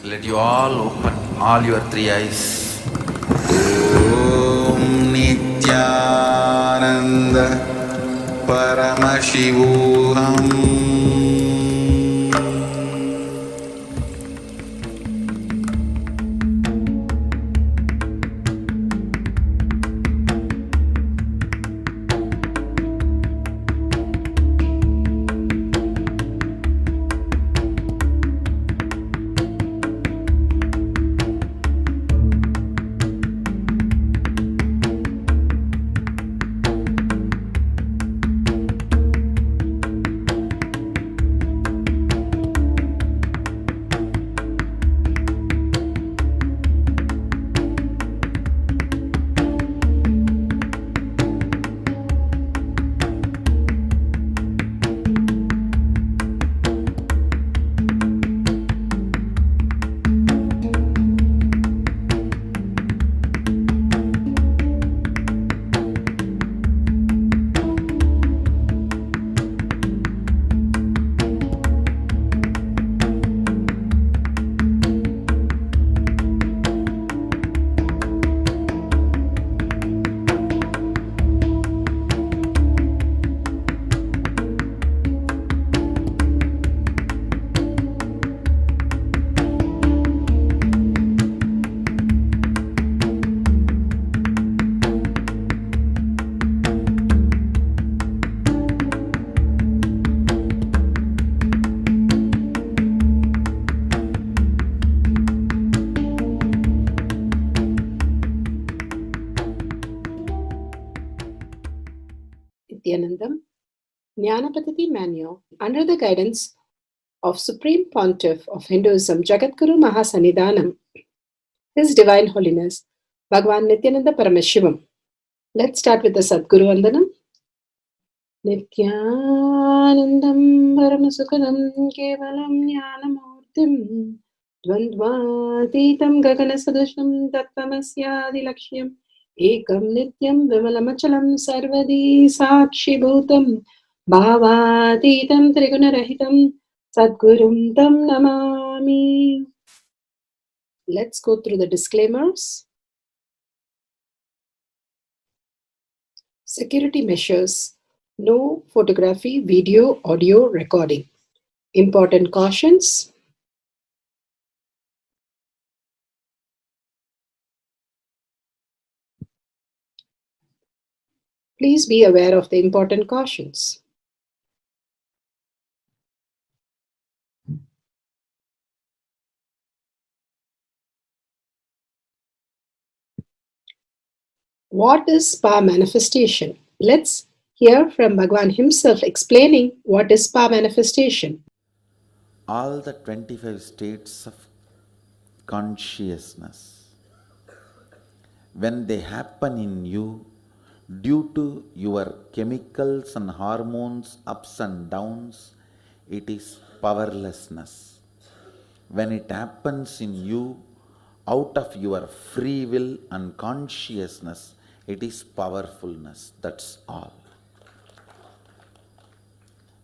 Let you all open all your three eyes. Om Nithyananda Paramashivoham. Nithyanandam, Jnana Paddhati Manual, under the guidance of Supreme Pontiff of Hinduism, Jagadguru Mahasannidhanam, His Divine Holiness, Bhagavan Nithyananda Paramashivam. Let's start with the Sadguru Vandanam. Nithyanandam Paramasukadam Kevalam Jnanamurtim Dvandvatitam Gaganasadusham Tattvamasyaadilakshya Ekam Nityam Vimalamachalam Sarvadi Sakshi Bhutam Bhavatitam Trigunarahitam Sadgurum Tam Namami. Let's go through the disclaimers. Security measures. No photography, video, audio recording. Important cautions. Please be aware of the important cautions. What is spa manifestation? Let's hear from Bhagavan himself explaining what is spa manifestation. All the 25 states of consciousness, when they happen in you due to your chemicals and hormones ups and downs, it is powerlessness. When it happens in you out of your free will and consciousness, it is powerfulness. That's all.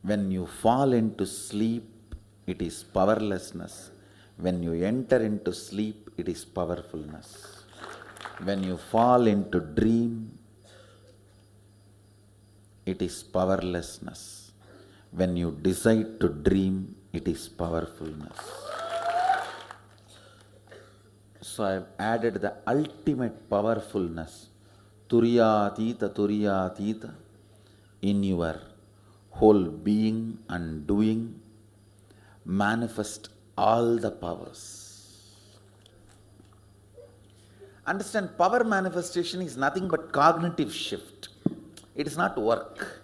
When you fall into sleep, it is powerlessness. When you enter into sleep, it is powerfulness. When you fall into dream, it is powerlessness. When you decide to dream, it is powerfulness. So I have added the ultimate powerfulness, Turiyatita, in your whole being and doing. Manifest all the powers. Understand, power manifestation is nothing but cognitive shift. It is not work.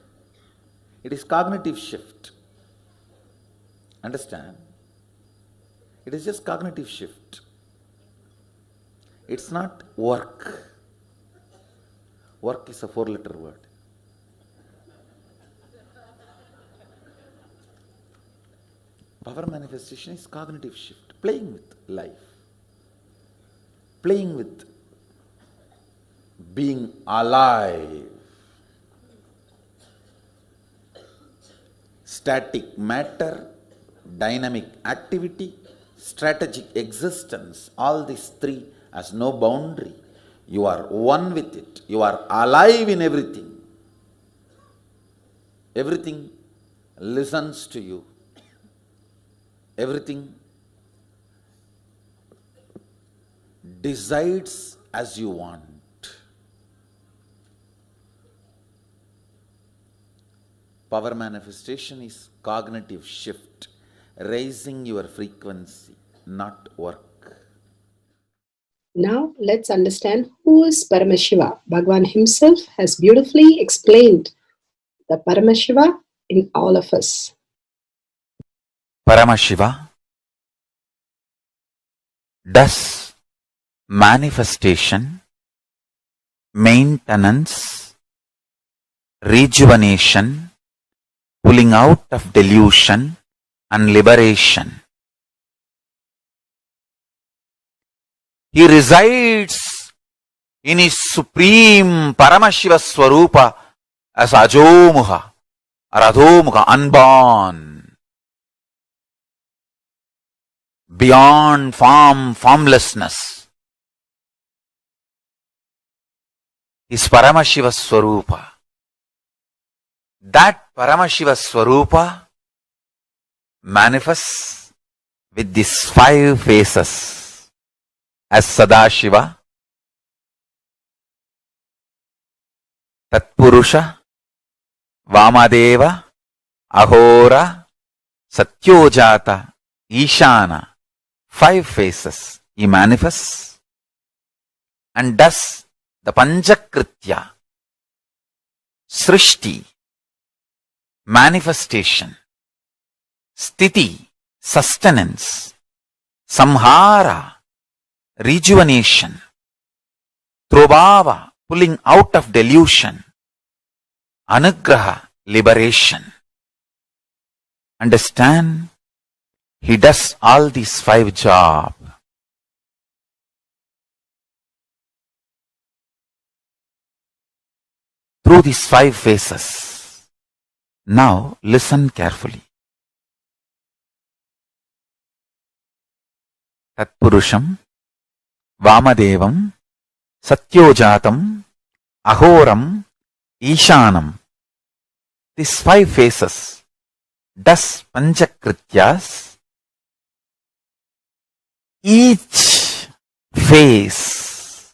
It is cognitive shift. Understand? It is just cognitive shift. It's not work. Work is a 4-letter word. Power manifestation is cognitive shift, playing with life, playing with being alive. Static matter, dynamic activity, strategic existence, all these three has no boundary. You are one with it. You are alive in everything. Everything listens to you. Everything decides as you want. Power manifestation is cognitive shift, raising your frequency, not work. Now let's understand who is Paramashiva. Bhagavan himself has beautifully explained the Paramashiva in all of us. Paramashiva does manifestation, maintenance, rejuvenation, pulling out of delusion and liberation. He resides in his supreme Paramashiva Swarupa as Ajomuha or Adhomuha, unborn, beyond form, formlessness. His Paramashiva Swarupa. That Paramashiva Swarupa manifests with these 5 faces as Sadashiva, Tatpurusha, Vamadeva, Ahora, Satyojata, Ishana. 5 faces he manifests and does the Panchakritya, Srishti, manifestation, Sthiti, sustenance, Samhara, rejuvenation, Trobhava, pulling out of delusion, Anugraha, liberation. Understand? He does all these 5 jobs. Through these 5 phases. Now listen carefully. Tatpurusham, Vamadevam, Satyojatam, Ahoram, Ishanam. These 5 phases does Panchakrityas. Each phase,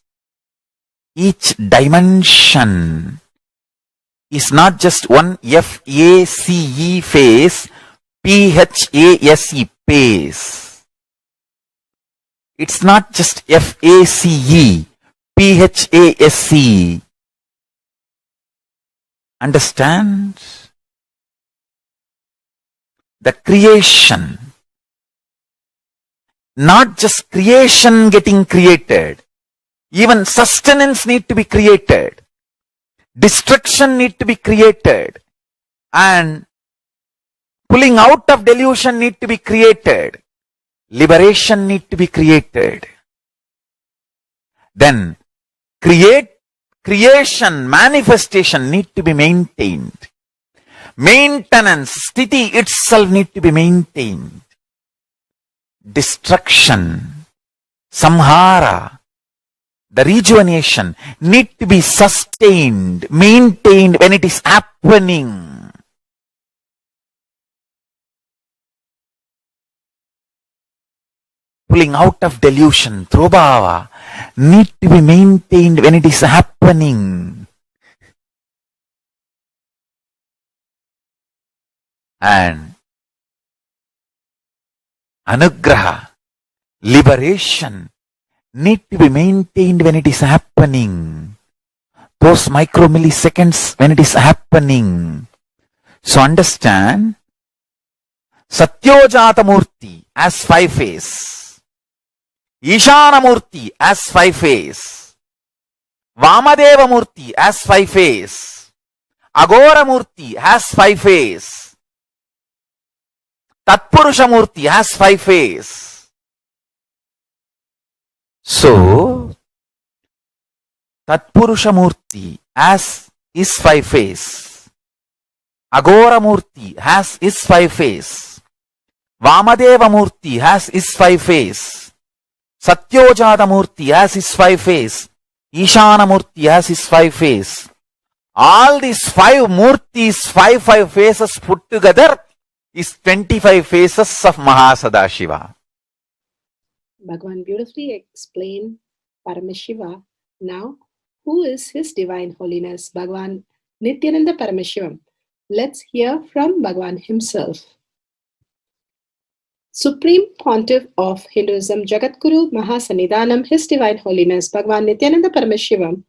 each dimension is not just one F-A-C-E phase, P-H-A-S-E phase. It's not just F-A-C-E, P-H-A-S-E. Understand? The creation, not just creation getting created, even sustenance need to be created, destruction need to be created, and pulling out of delusion need to be created, liberation need to be created. Then creation, manifestation need to be maintained. Maintenance, sthiti itself need to be maintained. Destruction, samhara, the rejuvenation need to be sustained, maintained when it is happening. Pulling out of delusion, trobhava, need to be maintained when it is happening. And anugraha, liberation, need to be maintained when it is happening. Those micromilliseconds when it is happening. So understand, Satyojata Murti as 5 phase, Ishana Murti as 5 phase, Vamadeva Murti as 5 phase, Agora Murti has 5 phase, Tatpurusha Murti has 5 phase. So, Tatpurusha Murti has his 5 phase, Agora Murti has his 5 phase, Vamadeva Murti has his 5 face. Satyojata Murti has his 5 face. Ishana Murti has his 5 face. All these 5 Murtis, 5 faces put together is 25 faces of Mahasadashiva. Bhagavan beautifully explained Paramashiva. Now, who is His Divine Holiness, Bhagavan Nithyananda Paramashivam? Let's hear from Bhagavan himself. Supreme Pontiff of Hinduism, Jagadguru Mahasannidhanam, His Divine Holiness, Bhagavan Nithyananda Paramashivam,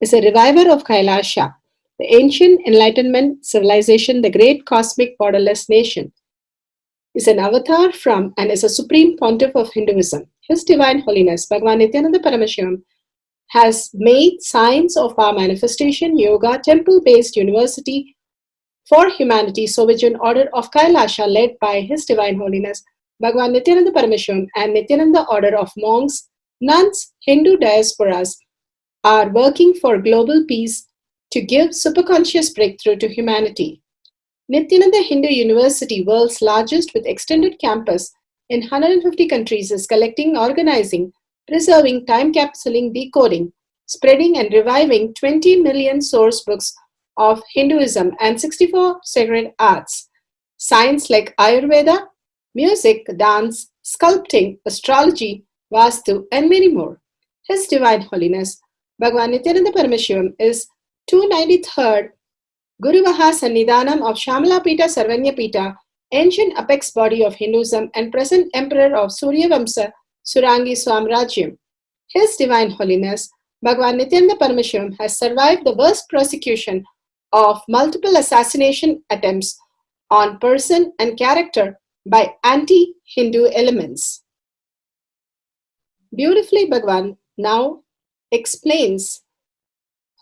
is a reviver of Kailasha, the ancient enlightenment civilization, the great cosmic borderless nation. Is an avatar from and is a supreme pontiff of Hinduism. His Divine Holiness, Bhagavan Nithyananda Paramashivam, has made science of our manifestation, yoga, temple-based university for humanity, Sovijian order of Kailasha led by His Divine Holiness, Bhagavan Nithyananda Paramashivam, and Nithyananda order of monks, nuns, Hindu diasporas are working for global peace to give superconscious breakthrough to humanity. Nithyananda Hindu University, world's largest with extended campus in 150 countries, is collecting, organizing, preserving, time capsuling, decoding, spreading and reviving 20 million source books of Hinduism and 64 sacred arts, science like Ayurveda, music, dance, sculpting, astrology, Vastu, and many more. His Divine Holiness, Bhagavan Nithyananda Paramashivam, is 293rd Guru Mahasannidhanam of Shamalapita Sarvanyapita, ancient apex body of Hinduism and present emperor of Suryavamsa Surangi Swamrajyam. His Divine Holiness, Bhagavan Nithyananda Paramashivam, has survived the worst persecution of multiple assassination attempts on person and character by anti-Hindu elements. Beautifully, Bhagavan now explains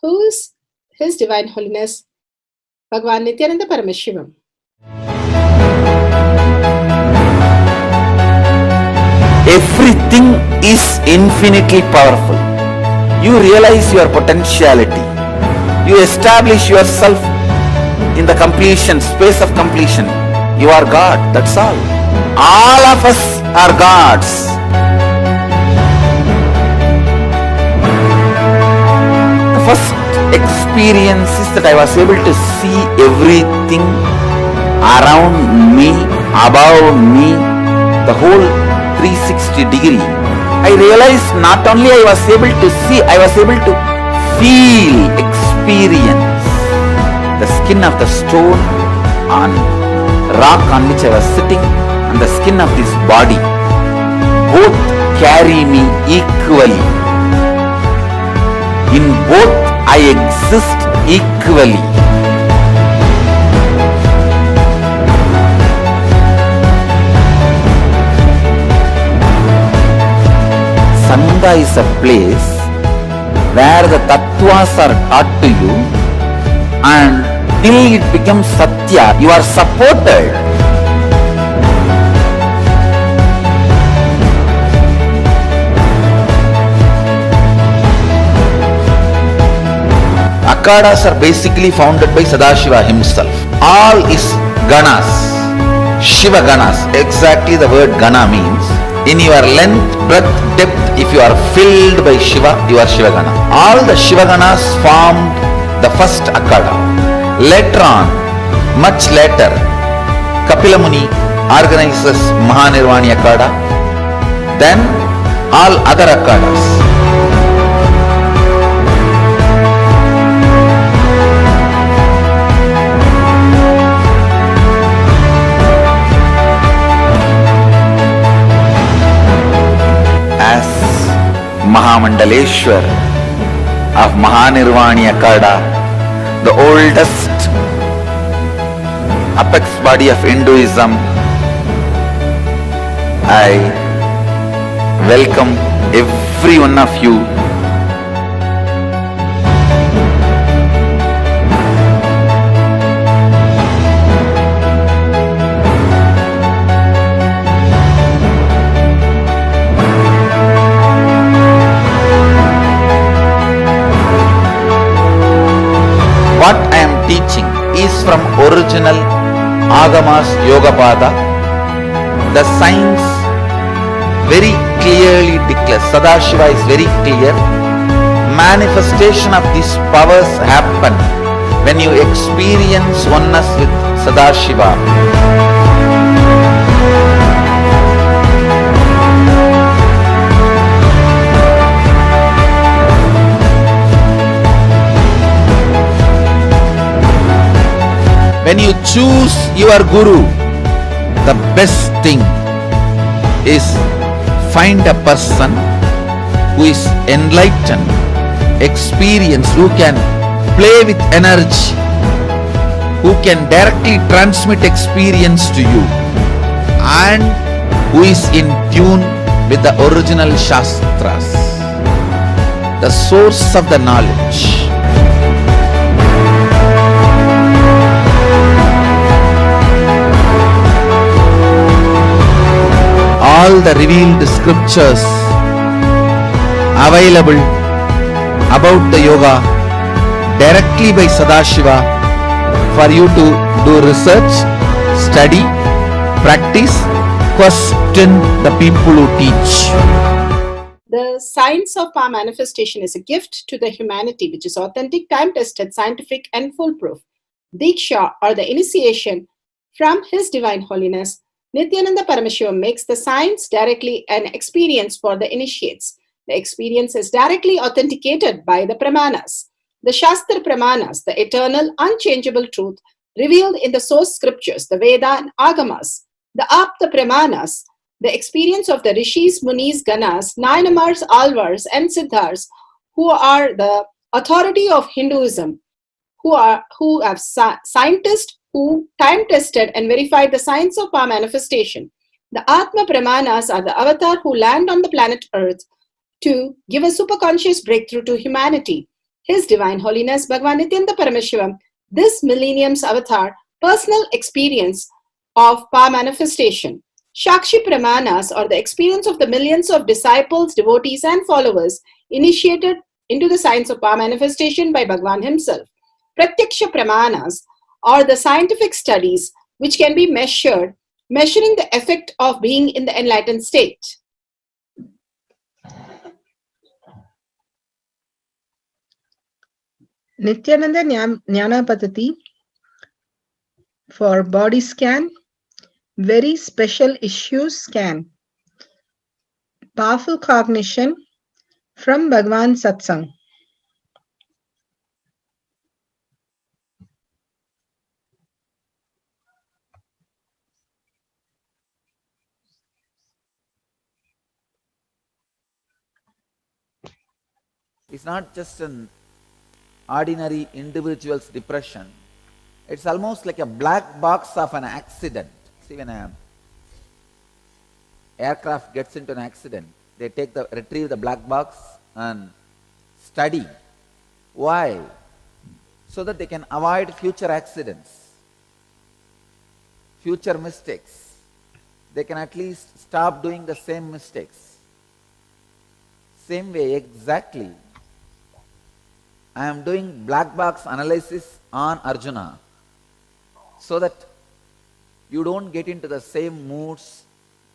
who is His Divine Holiness, Bhagavan Nithyananda Paramashivam. Everything is infinitely powerful. You realize your potentiality. You establish yourself in the completion, space of completion. You are God, that's all. All of us are gods. The first experience is that I was able to see everything around me, above me, the whole 360 degree. I realized not only I was able to see, I was able to feel, experience the skin of the stone on rock on which I was sitting and the skin of this body. Both carry me equally. In both I exist equally. Sangha is a place where the tattvas are taught to you, and till it becomes satya, you are supported. Akhadas are basically founded by Sadashiva himself. All is ganas, Shiva ganas. Exactly the word gana means. In your length, breadth, depth, if you are filled by Shiva, you are Shiva Gana. All the Shiva Ganas formed the first Akhada. Later on, much later, Kapila Muni organizes Mahanirvani Akhada. Then all other Akhadas. Mahamandaleshwar of Mahanirvani Akhada, the oldest apex body of Hinduism, I welcome every one of you. What I am teaching is from original Agamas Yogapada, The science very clearly declares, Sadashiva is very clear, manifestation of these powers happen when you experience oneness with Sadashiva. When you choose your guru, the best thing is find a person who is enlightened, experienced, who can play with energy, who can directly transmit experience to you, and who is in tune with the original Shastras, the source of the knowledge. All the revealed scriptures available about the yoga directly by Sadashiva for you to do research, study, practice, question the people who teach. The science of power manifestation is a gift to the humanity, which is authentic, time-tested, scientific, and foolproof. Diksha, or the initiation from His Divine Holiness, Nithyananda Paramashivam, makes the science directly an experience for the initiates. The experience is directly authenticated by the Pramanas. The Shastra Pramanas, the eternal, unchangeable truth revealed in the source scriptures, the Veda and Agamas. The Apta Pramanas, the experience of the Rishis, Munis, Ganas, Nayanamars, Alvars, and Siddhars, who are the authority of Hinduism, who have scientists who time-tested and verified the science of power manifestation. The Atma Pramanas are the avatar who land on the planet Earth to give a superconscious breakthrough to humanity. His Divine Holiness Bhagavan Nithyananda Paramashivam, this millennium's avatar, personal experience of power manifestation. Shakshi Pramanas, or the experience of the millions of disciples, devotees, and followers initiated into the science of power manifestation by Bhagavan himself. Pratyaksha Pramanas, or the scientific studies which can be measuring the effect of being in the enlightened state. Nithyananda Jnana Paddhati for body scan, very special issues scan, powerful cognition from Bhagavan Satsang. It's not just an ordinary individual's depression. It's almost like a black box of an accident. See, when an aircraft gets into an accident, they retrieve the black box and study. Why? So that they can avoid future accidents, future mistakes. They can at least stop doing the same mistakes. Same way, exactly, I am doing black box analysis on Arjuna so that you don't get into the same moods,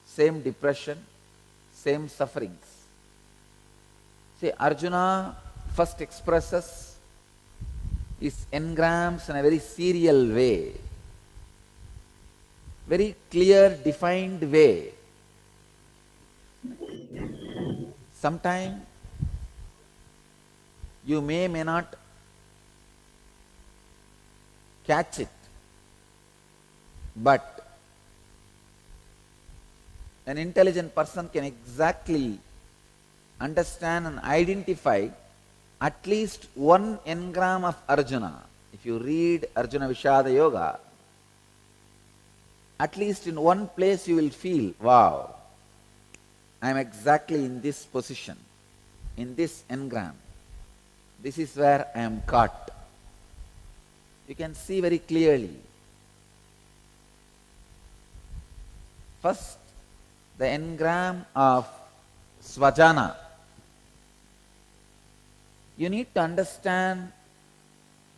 same depression, same sufferings. See, Arjuna first expresses his engrams in a very serial way, very clear, defined way. Sometimes you may not catch it, but an intelligent person can exactly understand and identify at least one engram of Arjuna. If you read Arjuna Vishada Yoga, at least in one place you will feel, wow, I am exactly in this position, in this engram. This is where I am caught. You can see very clearly. First, the engram of Svajana. You need to understand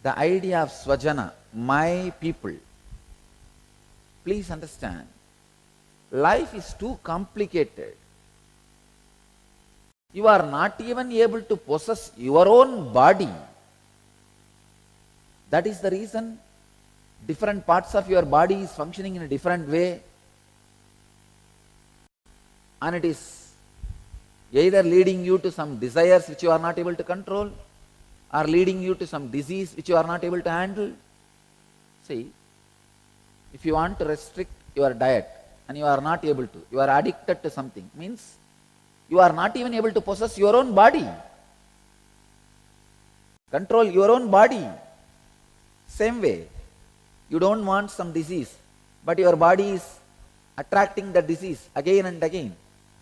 the idea of Svajana, my people. Please understand. Life is too complicated. You are not even able to possess your own body. That is the reason different parts of your body is functioning in a different way. And it is either leading you to some desires which you are not able to control, or leading you to some disease which you are not able to handle. See, if you want to restrict your diet and you are not able to, you are addicted to something, means you are not even able to possess your own body. Control your own body. Same way, you don't want some disease, but your body is attracting the disease again and again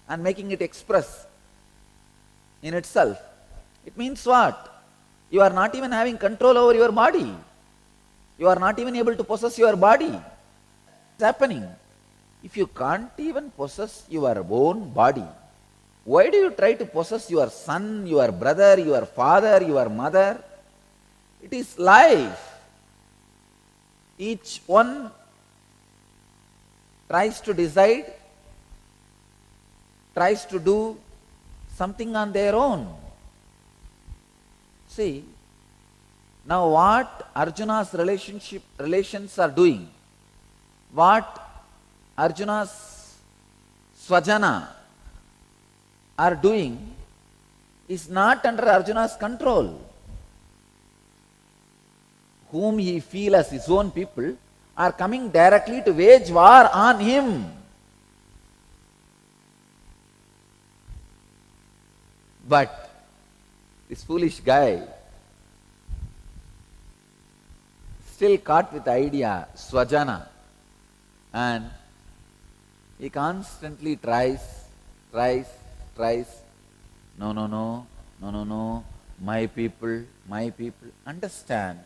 and making it express in itself. It means what? You are not even having control over your body. You are not even able to possess your body. It's happening. If you can't even possess your own body, why do you try to possess your son, your brother, your father, your mother? It is life. Each one tries to decide, tries to do something on their own. See, now what Arjuna's relations are doing, what Arjuna's Swajana are doing is not under Arjuna's control. Whom he feels as his own people are coming directly to wage war on him. But this foolish guy, still caught with the idea, Swajana, and he constantly tries, no, my people. Understand,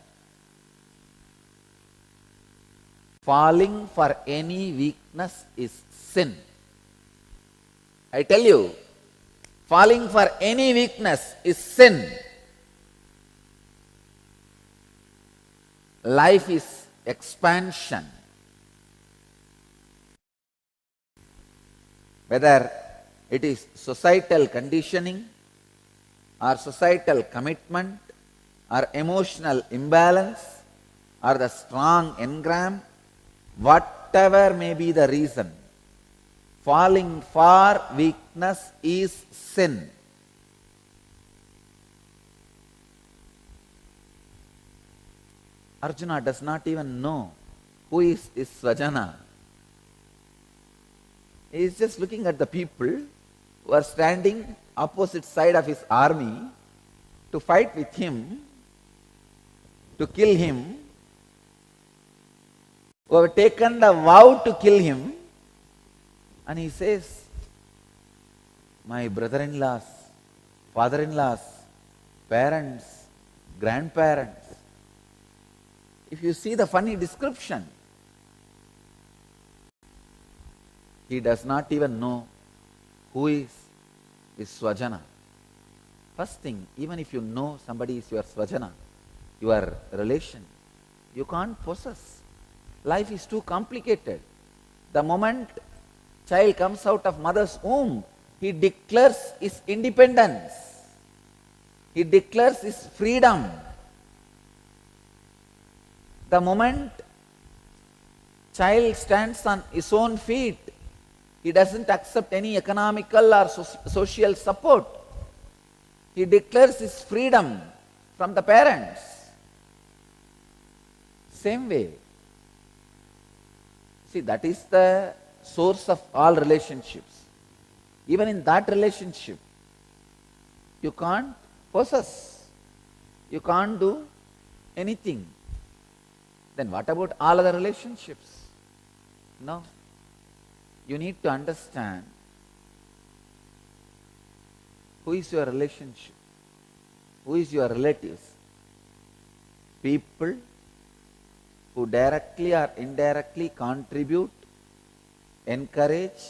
falling for any weakness is sin. I tell you, falling for any weakness is sin. Life is expansion. Whether it is societal conditioning or societal commitment or emotional imbalance or the strong engram, whatever may be the reason, falling for weakness is sin. Arjuna does not even know who is his Swajana. He is just looking at the people who are standing opposite side of his army to fight with him, to kill him, who have taken the vow to kill him, and he says, my brother-in-laws, father-in-laws, parents, grandparents. If you see the funny description, he does not even know who is his Swajana. First thing, even if you know somebody is your Swajana, your relation, you can't possess. Life is too complicated. The moment child comes out of mother's womb, he declares his independence. He declares his freedom. The moment child stands on his own feet, he doesn't accept any economical or social support. He declares his freedom from the parents. Same way. See, that is the source of all relationships. Even in that relationship, you can't possess. You can't do anything. Then what about all other relationships? No. You need to understand who is your relationship, who is your relatives. People who directly or indirectly contribute, encourage,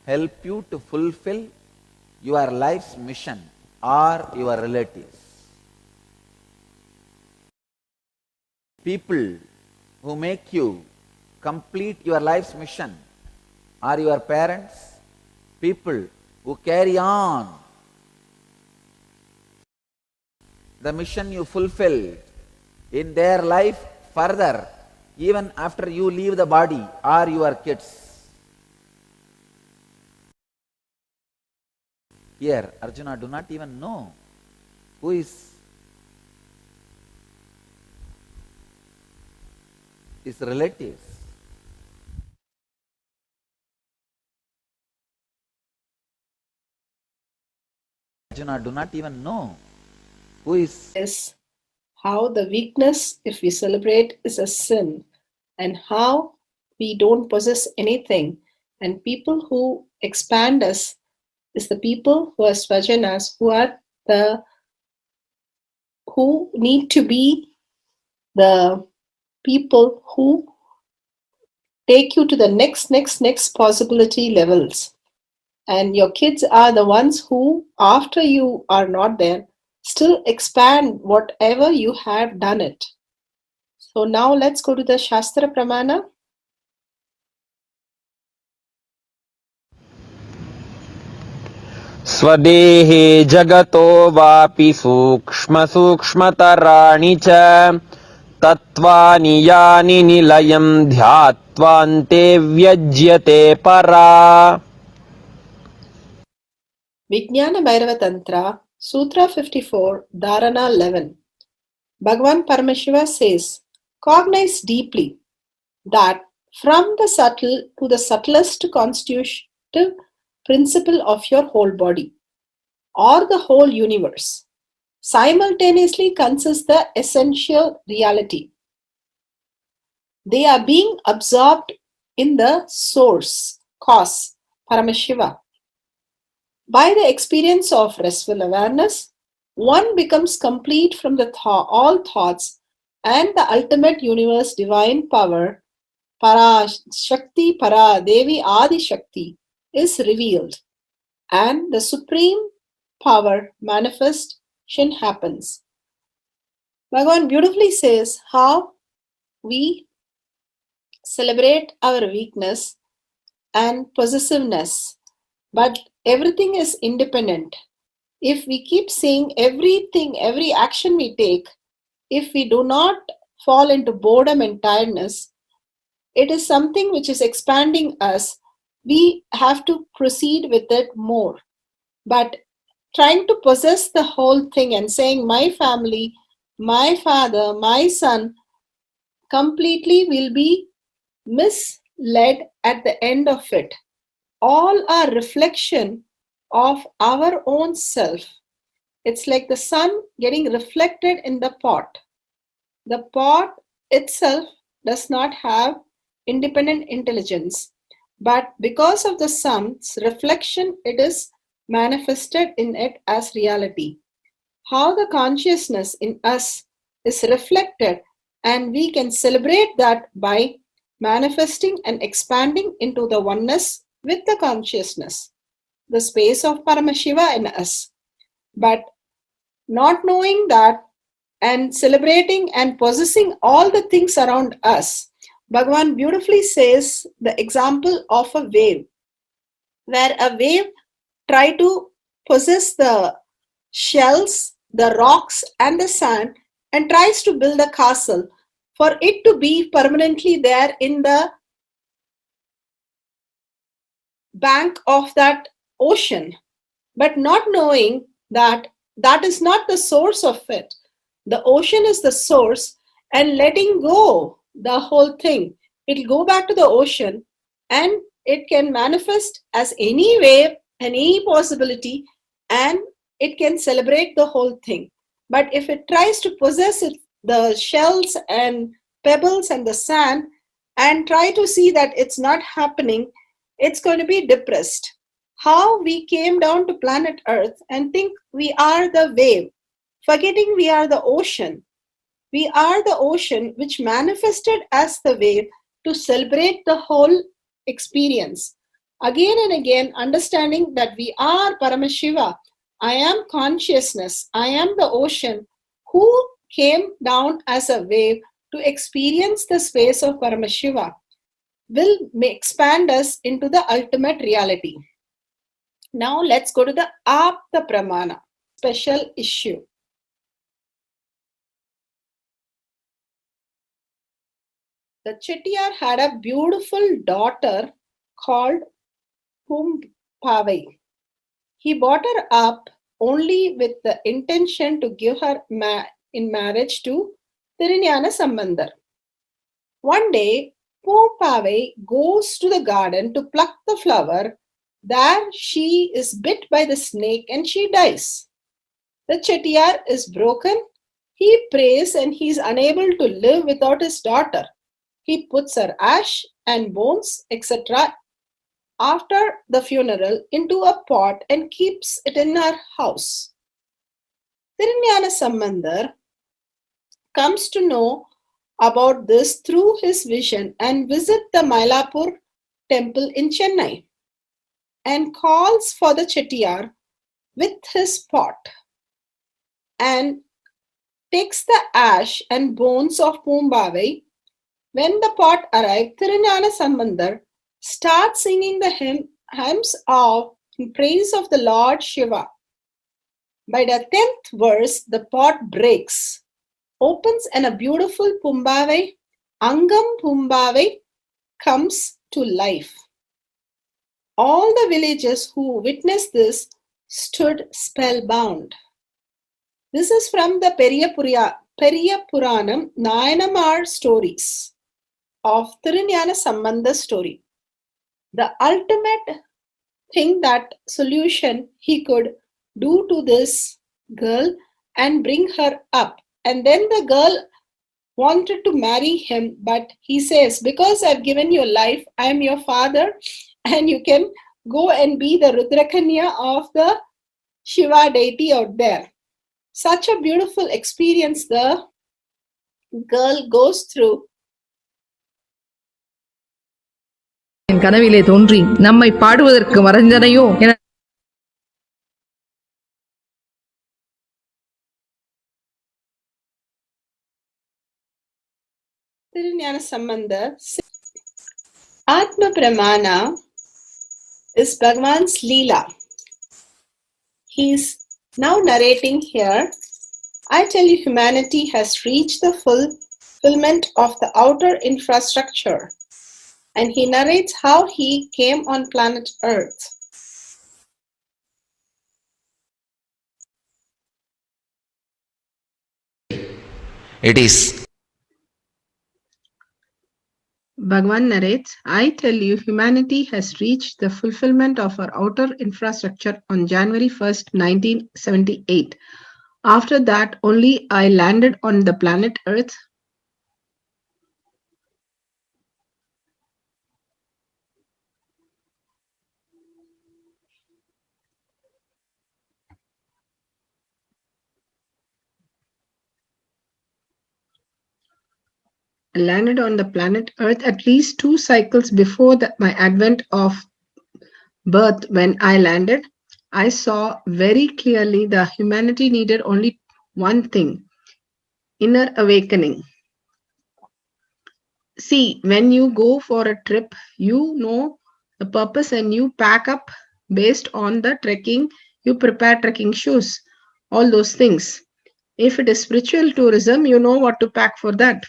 help you to fulfill your life's mission are your relatives. People who make you complete your life's mission are your parents, people who carry on the mission you fulfill in their life further, even after you leave the body, are your kids. Here, Arjuna do not even know who is his relatives. Arjuna do not even know who is Is how the weakness, if we celebrate, is a sin, and how we don't possess anything. And people who expand us is the people who are svajanas, who need to be the people who take you to the next possibility levels. And your kids are the ones who, after you are not there, still expand whatever you have done it. So now let's go to the Shastra Pramana. स्वदेहे जगतो वापि सूक्ष्मसूक्ष्मतराणि च तत्त्वानि यानि निलयं ध्यात्वान्ते व्यज्यते परा. Vijnana Bhairava Tantra, Sutra 54, Dharana 11. Bhagavan Paramashiva says, cognize deeply that from the subtle to the subtlest constitutive principle of your whole body or the whole universe simultaneously consists the essential reality. They are being absorbed in the source, cause, Paramashiva. By the experience of restful awareness, one becomes complete from the all thoughts, and the ultimate universe divine power, Para Shakti Para Devi Adi Shakti, is revealed, and the supreme power manifestation happens. Bhagavan beautifully says how we celebrate our weakness and possessiveness, but everything is independent. If we keep saying everything, every action we take, if we do not fall into boredom and tiredness, it is something which is expanding us. We have to proceed with it more. But trying to possess the whole thing and saying, my family, my father, my son, completely will be misled at the end of it. All are reflection of our own self. It's like the sun getting reflected in the pot. The pot itself does not have independent intelligence, but because of the sun's reflection, it is manifested in it as reality. How the consciousness in us is reflected, and we can celebrate that by manifesting and expanding into the oneness with the consciousness, the space of Paramashiva in us. But not knowing that and celebrating and possessing all the things around us, Bhagavan beautifully says the example of a wave, where a wave try to possess the shells, the rocks and the sand and tries to build a castle for it to be permanently there in the bank of that ocean, but not knowing that that is not the source of it. The ocean is the source, and letting go the whole thing, it'll go back to the ocean and it can manifest as any wave, any possibility, and it can celebrate the whole thing. But if it tries to possess it, the shells and pebbles and the sand, and try to see that it's not happening, it's going to be depressed. How we came down to planet Earth and think we are the wave, forgetting we are the ocean. We are the ocean which manifested as the wave to celebrate the whole experience. Again and again, understanding that we are Paramashiva. I am consciousness. I am the ocean who came down as a wave to experience the space of Paramashiva. will expand us into the ultimate reality. Now let's go to the Apta Pramana, special issue. The Chettiar had a beautiful daughter called Pumpavai. He brought her up only with the intention to give her in marriage to Thirunjana Sambandar. One day, Pumpavai goes to the garden to pluck the flower. There she is bit by the snake and she dies. The Chettiar is broken. He prays and he is unable to live without his daughter. He puts her ash and bones, etc., after the funeral into a pot and keeps it in her house. Thirunjana Sambandar comes to know about this through his vision and visit the Mylapore temple in Chennai and calls for the Chettiar with his pot and takes the ash and bones of Pumbavai. When the pot arrived, Thirunjana Sambandar starts singing the hymns of in praise of the Lord Shiva. By the 10th verse, the pot breaks, opens, and a beautiful Pumbavai, Angam Pumbavai, comes to life. All the villagers who witnessed this stood spellbound. This is from the Periya Puranam Nayanamar stories of Thirunjana Sambandar story. The ultimate thing, that solution he could do to this girl and bring her up. And then the girl wanted to marry him, but he says, because I've given you life, I am your father, and you can go and be the Rudrakanya of the Shiva deity out there. Such a beautiful experience the girl goes through. என் கனவிலே தோன்றி நம்மை பாடுவதற்கு மறைந்தனையோ என Thirunjana Sambandar. Atma Pramana is Bhagavan's Leela. He's now narrating here. I tell you, humanity has reached the fulfillment of the outer infrastructure. And he narrates how he came on planet Earth. It is. Bhagavan narrates, I tell you, humanity has reached the fulfillment of our outer infrastructure on January 1st, 1978. After that, only I landed on the planet Earth. I landed on the planet Earth at least 2 cycles before my advent of birth. When I landed, I saw very clearly that humanity needed only one thing: inner awakening. See, when you go for a trip, you know the purpose and you pack up based on the trekking. You prepare trekking shoes, all those things. If it is spiritual tourism, you know what to pack for that.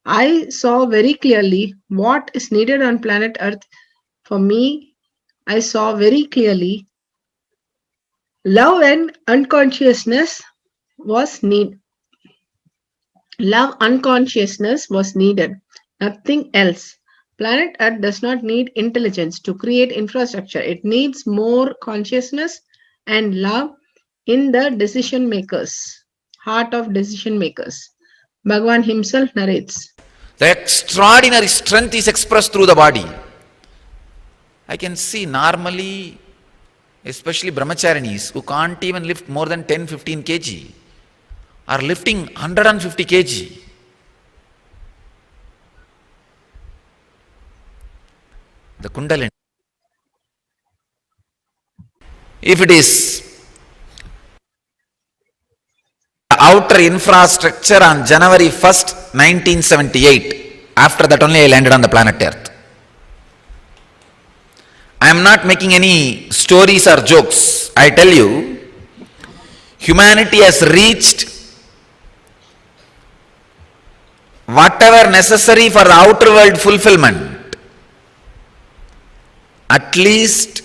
I saw very clearly what is needed on planet Earth. For me, I saw very clearly love and unconsciousness was needed. Love unconsciousness was needed, nothing else. Planet Earth does not need intelligence to create infrastructure. It needs more consciousness and love in the decision makers, heart of decision makers. Bhagavan himself narrates. The extraordinary strength is expressed through the body. I can see normally, especially brahmacharinis who can't even lift more than 10-15 kg are lifting 150 kg. The Kundalini. If it is outer infrastructure on January 1st, 1978. After that only I landed on the planet Earth. I am not making any stories or jokes. I tell you, humanity has reached whatever necessary for the outer world fulfillment. At least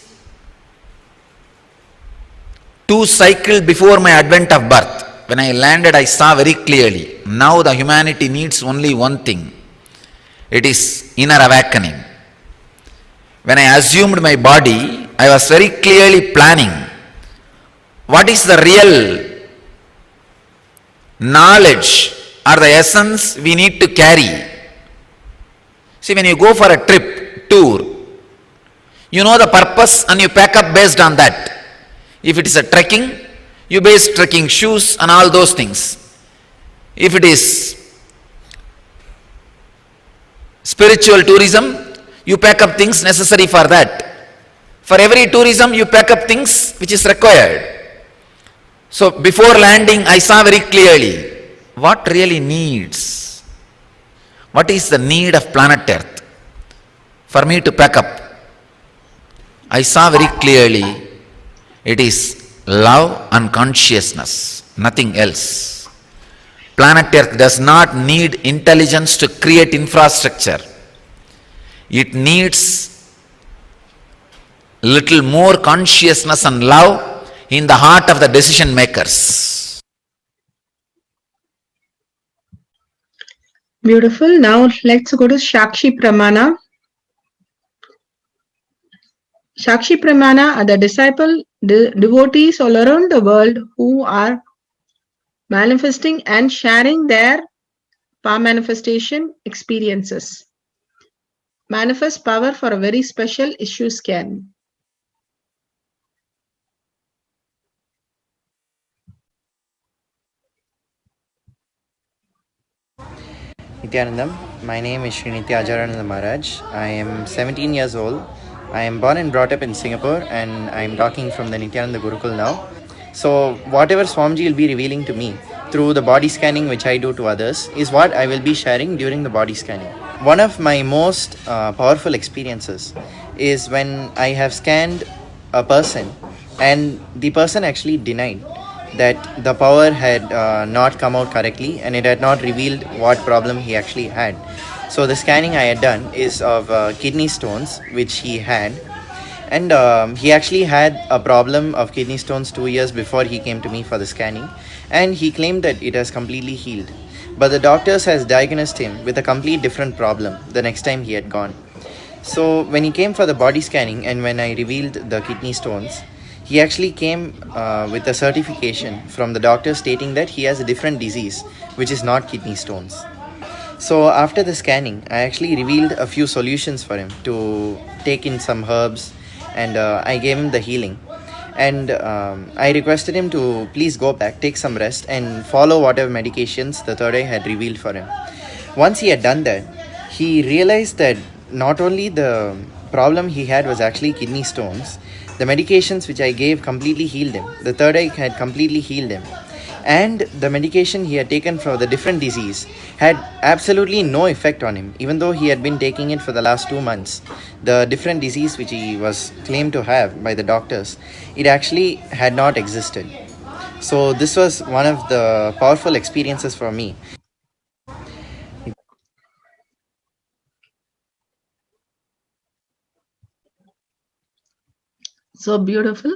2 cycles before my advent of birth. When I landed, I saw very clearly. Now the humanity needs only one thing. It is inner awakening. When I assumed my body, I was very clearly planning what is the real knowledge or the essence we need to carry. See, when you go for a trip, tour, you know the purpose and you pack up based on that. If it is a trekking, you base trekking shoes and all those things. If it is spiritual tourism, you pack up things necessary for that. For every tourism, you pack up things which is required. So before landing, I saw very clearly what really needs. What is the need of planet Earth for me to pack up? I saw very clearly it is love and consciousness, nothing else. Planet Earth does not need intelligence to create infrastructure. It needs little more consciousness and love in the heart of the decision makers. Beautiful. Now let's go to Shakshi Pramana. Shakshi Pramana are the devotees all around the world who are manifesting and sharing their power manifestation experiences. Manifest power for a very special issue scan. Nithyanandam, my name is Sri Nithyananda Maharaj. I am 17 years old. I am born and brought up in Singapore and I am talking from the Nithyananda Gurukul now. So whatever Swamiji will be revealing to me through the body scanning which I do to others is what I will be sharing during the body scanning. One of my most powerful experiences is when I have scanned a person and the person actually denied that the power had not come out correctly and it had not revealed what problem he actually had. So the scanning I had done is of kidney stones which he had, and he actually had a problem of kidney stones 2 years before he came to me for the scanning, and he claimed that it has completely healed. But the doctors has diagnosed him with a complete different problem the next time he had gone. So when he came for the body scanning and when I revealed the kidney stones, he actually came with a certification from the doctor stating that he has a different disease which is not kidney stones. So after the scanning, I actually revealed a few solutions for him to take in some herbs, and I gave him the healing. And I requested him to please go back, take some rest, and follow whatever medications the third eye had revealed for him. Once he had done that, he realized that not only the problem he had was actually kidney stones, the medications which I gave completely healed him. The third eye had completely healed him. And the medication he had taken for the different disease had absolutely no effect on him, even though he had been taking it for the last 2 months. The different disease which he was claimed to have by the doctors, it actually had not existed. So this was one of the powerful experiences for me. So beautiful.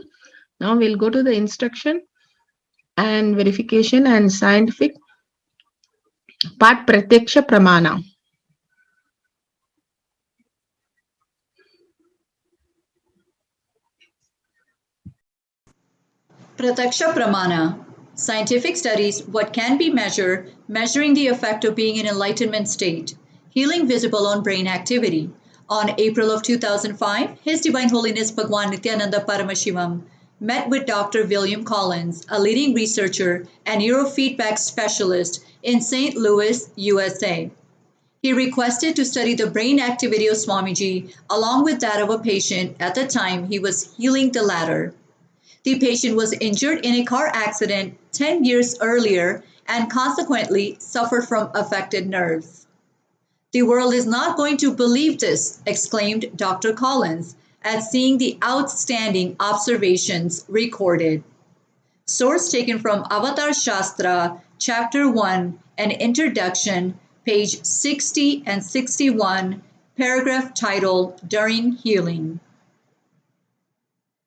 Now we'll go to the instruction and verification and scientific part. Pratyaksha Pramana. Pratyaksha Pramana. Scientific studies, what can be measured, measuring the effect of being in enlightenment state, healing visible on brain activity. On April of 2005, His Divine Holiness Bhagwan Nithyananda Paramashivam met with Dr. William Collins, a leading researcher and neurofeedback specialist in St. Louis, USA. He requested to study the brain activity of Swamiji along with that of a patient at the time he was healing the latter. The patient was injured in a car accident 10 years earlier and consequently suffered from affected nerves. "The world is not going to believe this," exclaimed Dr. Collins, at seeing the outstanding observations recorded. Source taken from Avatar Shastra, Chapter 1, an introduction, page 60 and 61, paragraph title, During Healing.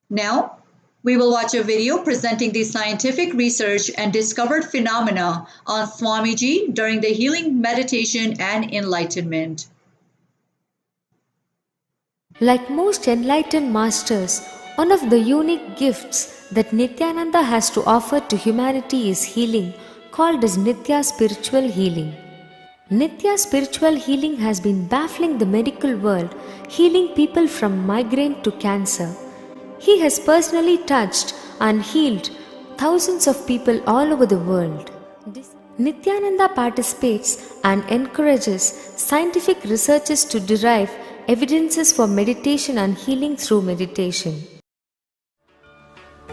Now, we will watch a video presenting the scientific research and discovered phenomena on Swamiji during the healing meditation and enlightenment. Like most enlightened masters, one of the unique gifts that Nithyananda has to offer to humanity is healing, called as Nithya spiritual healing. Nithya spiritual healing has been baffling the medical world, healing people from migraine to cancer. He has personally touched and healed thousands of people all over the world. Nithyananda participates and encourages scientific researchers to derive evidences for meditation and healing through meditation.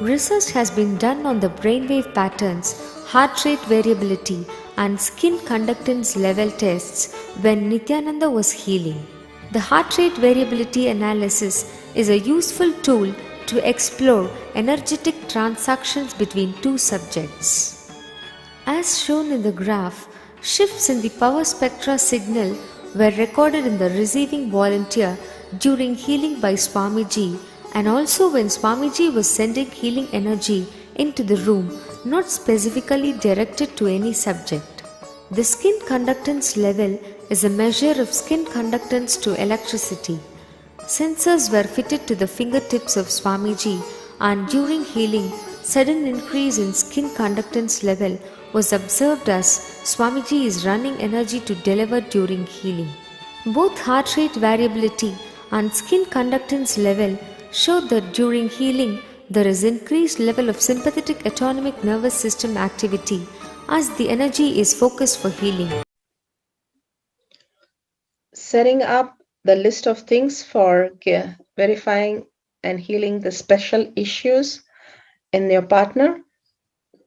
Research has been done on the brainwave patterns, heart rate variability, and skin conductance level tests when Nithyananda was healing. The heart rate variability analysis is a useful tool to explore energetic transactions between two subjects. As shown in the graph, shifts in the power spectra signal were recorded in the receiving volunteer during healing by Swamiji, and also when Swamiji was sending healing energy into the room, not specifically directed to any subject. The skin conductance level is a measure of skin conductance to electricity. Sensors were fitted to the fingertips of Swamiji, and during healing, sudden increase in skin conductance level was observed as Swamiji is running energy to deliver during healing. Both heart rate variability and skin conductance level showed that during healing there is increased level of sympathetic autonomic nervous system activity as the energy is focused for healing. Setting up the list of things for verifying and healing the special issues in your partner.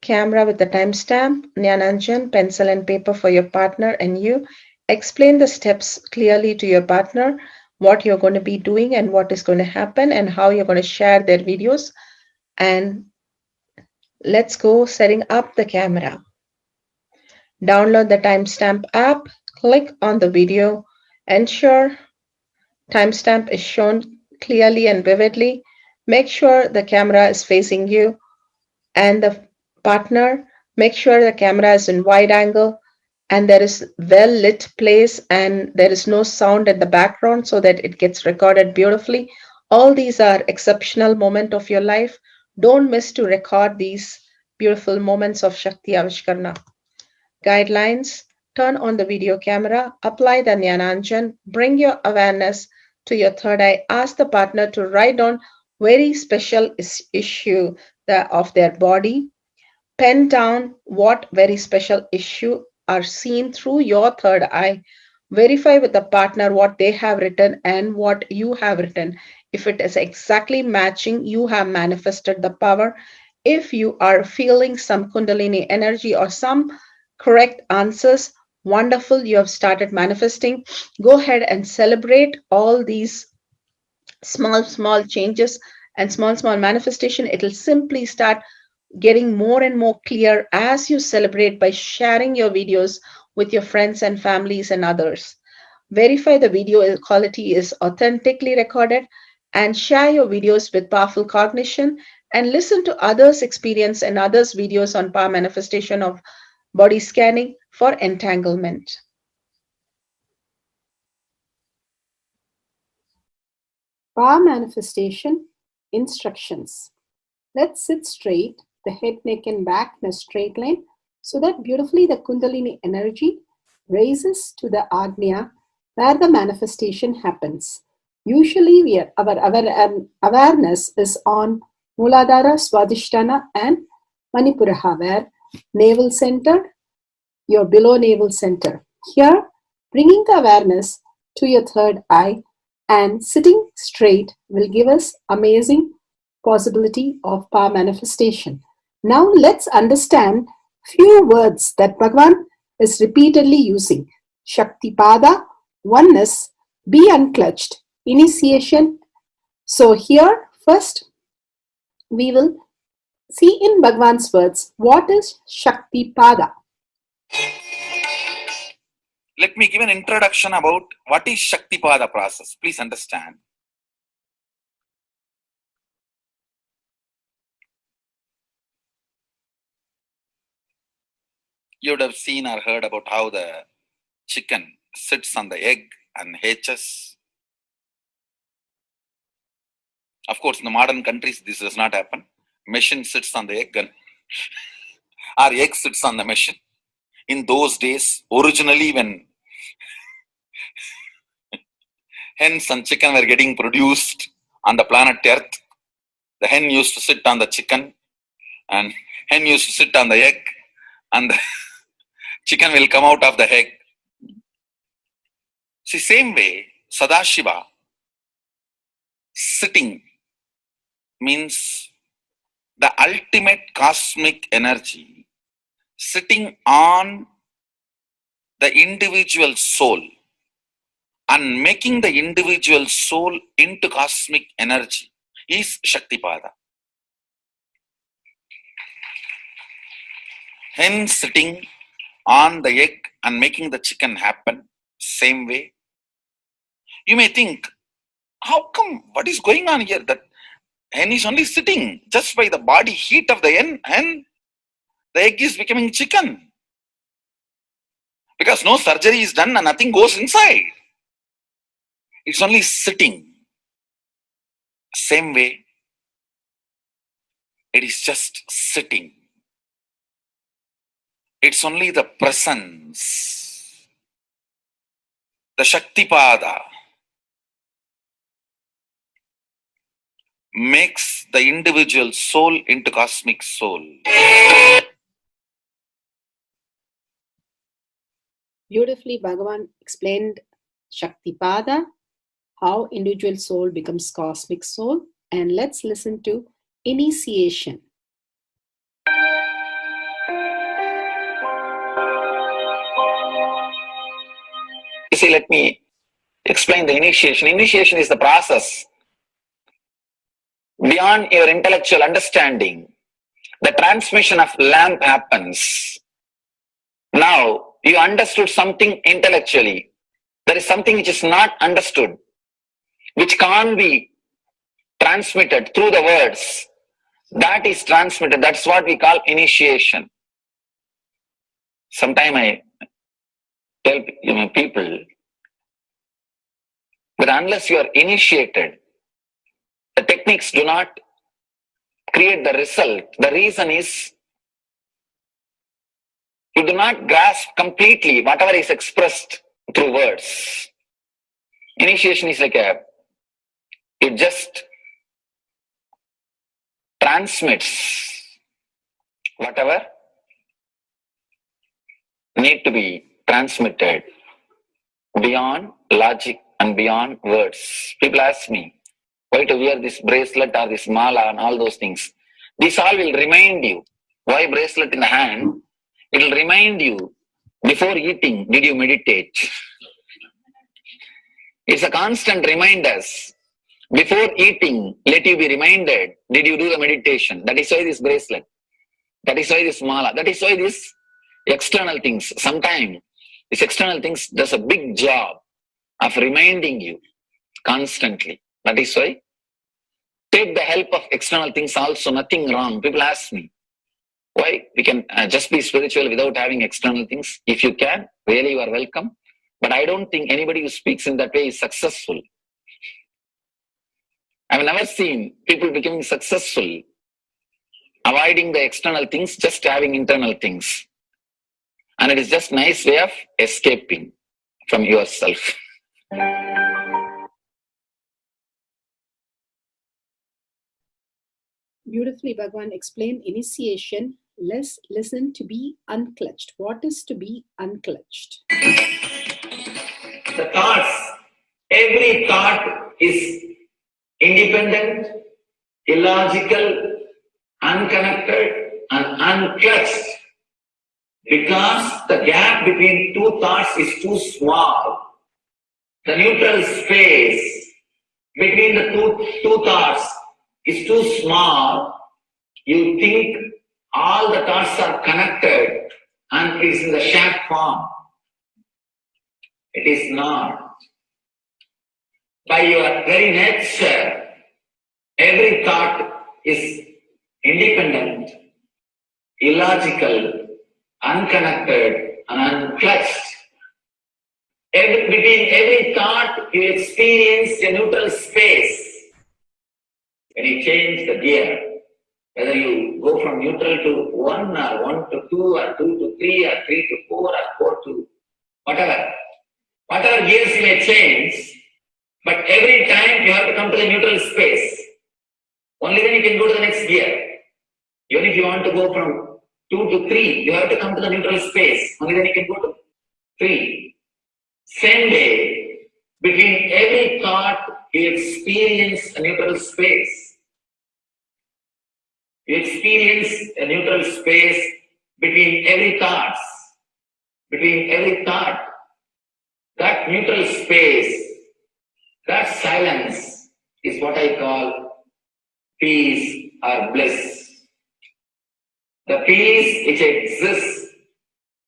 Camera with the timestamp, Jnananjan, pencil and paper for your partner and you. Explain the steps clearly to your partner, what you're going to be doing and what is going to happen and how you're going to share their videos. And let's go setting up the camera. Download the timestamp app, click on the video, ensure timestamp is shown clearly and vividly. Make sure the camera is facing you and the partner. Make sure the camera is in wide angle and there is well lit place and there is no sound at the background so that it gets recorded beautifully. All these are exceptional moments of your life. Don't miss to record these beautiful moments of Shakti Avishkarna. Guidelines: turn on the video camera, apply the Jnananjan, bring your awareness to your third eye, ask the partner to write down very special issue of their body, pen down what very special issue are seen through your third eye, verify with the partner what they have written and what you have written. If it is exactly matching, you have manifested the power. If you are feeling some Kundalini energy or some correct answers, wonderful, you have started manifesting. Go ahead and celebrate all these small changes and small manifestation. It will simply start getting more and more clear as you celebrate by sharing your videos with your friends and families and others. Verify the video quality is authentically recorded and share your videos with powerful cognition and listen to others' experience and others' videos on power manifestation of body scanning for entanglement. Power manifestation instructions. Let's sit straight, the head, neck, and back in a straight line, so that beautifully the Kundalini energy raises to the Agnya where the manifestation happens. Usually, our awareness is on Muladhara, Swadhisthana, and Manipuraha, where navel center, your below navel center. Here, bringing the awareness to your third eye and sitting straight will give us amazing possibility of power manifestation. Now let's understand few words that Bhagavan is repeatedly using. Shakti Pada, oneness, be unclutched, initiation, So here, first, we will see in Bhagwan's words, what is Shakti Pada? Let me give an introduction about what is Shaktipada process. Please understand. You would have seen or heard about how the chicken sits on the egg and hatches. Of course, in the modern countries, this does not happen. Machine sits on the egg and or egg sits on the machine. In those days, originally when hens and chicken were getting produced on the planet Earth, the hen used to sit on the chicken and hen used to sit on the egg and the chicken will come out of the egg. See, same way, Sadashiva sitting means the ultimate cosmic energy sitting on the individual soul and making the individual soul into cosmic energy is Shaktipada. Hen sitting on the egg and making the chicken happen, same way. You may think, how come, what is going on here? That hen is only sitting just by the body heat of the hen, the egg is becoming chicken. Because no surgery is done and nothing goes inside. It's only sitting. Same way, it is just sitting. It's only the presence. The Shaktipada makes the individual soul into cosmic soul. Beautifully, Bhagavan explained Shaktipada, how individual soul becomes cosmic soul. And let's listen to initiation. You see, let me explain the initiation. Initiation is the process beyond your intellectual understanding. The transmission of lamp happens. Now, you understood something intellectually. There is something which is not understood, which can't be transmitted through the words. That is transmitted. That's what we call initiation. Sometimes I tell people that unless you are initiated, the techniques do not create the result. The reason is you do not grasp completely whatever is expressed through words. Initiation is like it just transmits whatever need to be transmitted beyond logic and beyond words. People ask me, why to wear this bracelet or this mala and all those things. This all will remind you. Why bracelet in the hand? It will remind you, before eating, did you meditate? It's a constant reminder. Before eating, let you be reminded, did you do the meditation? That is why this bracelet. That is why this mala. That is why this external things. Sometimes this external things does a big job of reminding you constantly. That is why take the help of external things also, nothing wrong. People ask me, why we can just be spiritual without having external things? If you can, really you are welcome. But I don't think anybody who speaks in that way is successful. I've never seen people becoming successful avoiding the external things, just having internal things. And it is just a nice way of escaping from yourself. Beautifully, Bhagavan explained initiation. Let's listen to be unclutched. What is to be unclutched? The thoughts, every thought is independent, illogical, unconnected, and unclutched. Because the gap between two thoughts is too small. The neutral space between the two thoughts is too small, you think all the thoughts are connected and it is in the shared form. It is not. By your very nature, every thought is independent, illogical, unconnected, and unclutched. Between every thought, you experience a neutral space. When you change the gear, whether you go from neutral to 1 or 1 to 2 or 2 to 3 or 3 to 4 or 4 to whatever gears you may change, but every time you have to come to the neutral space. Only then you can go to the next gear. Even if you want to go from 2 to 3, you have to come to the neutral space. Only then you can go to 3. Same way, between every thought, you experience a neutral space. You experience a neutral space between every thought. Between every thought. That neutral space, that silence is what I call peace or bliss. The peace which exists,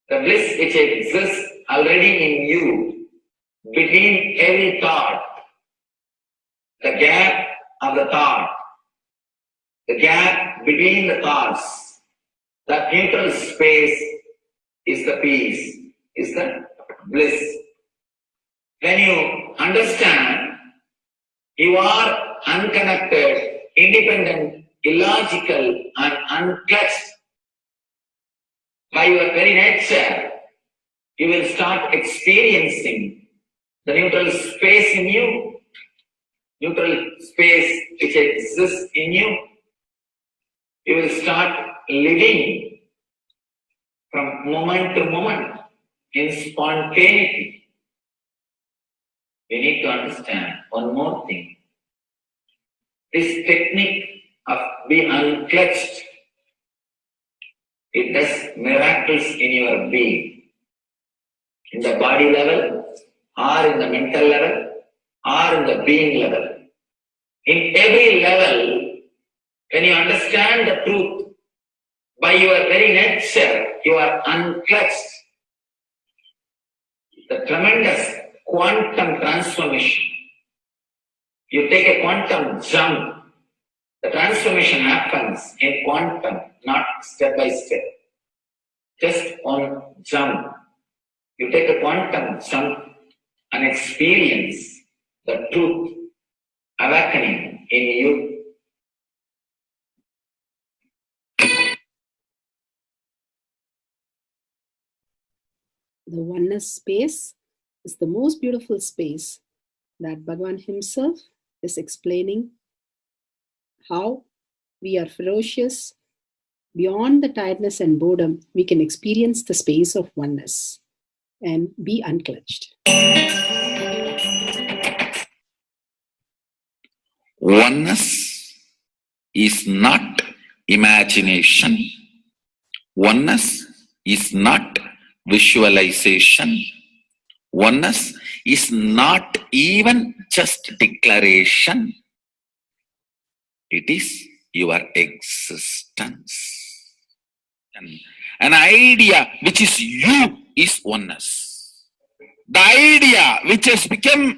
the bliss which exists already in you, between every thought, the gap of the thought, the gap between the thoughts, that neutral space is the peace, is the bliss. When you understand you are unconnected, independent, illogical, and unclutched by your very nature, you will start experiencing the neutral space in you, neutral space which exists in you. You will start living from moment to moment in spontaneity. We need to understand one more thing. This technique of being unclutched, it does miracles in your being. In the body level, or in the mental level, or in the being level. In every level, when you understand the truth, by your very nature, you are unclutched. The tremendous quantum transformation. You take a quantum jump. The transformation happens in quantum, not step by step. Just one jump. You take a quantum jump and experience the truth awakening in you. The oneness space is the most beautiful space that Bhagavan himself is explaining how we are ferocious. Beyond the tiredness and boredom, we can experience the space of oneness and be unclutched. Oneness is not imagination. Oneness is not visualization. Oneness is not even just declaration. It is your existence. An idea which is you is oneness. The idea which has become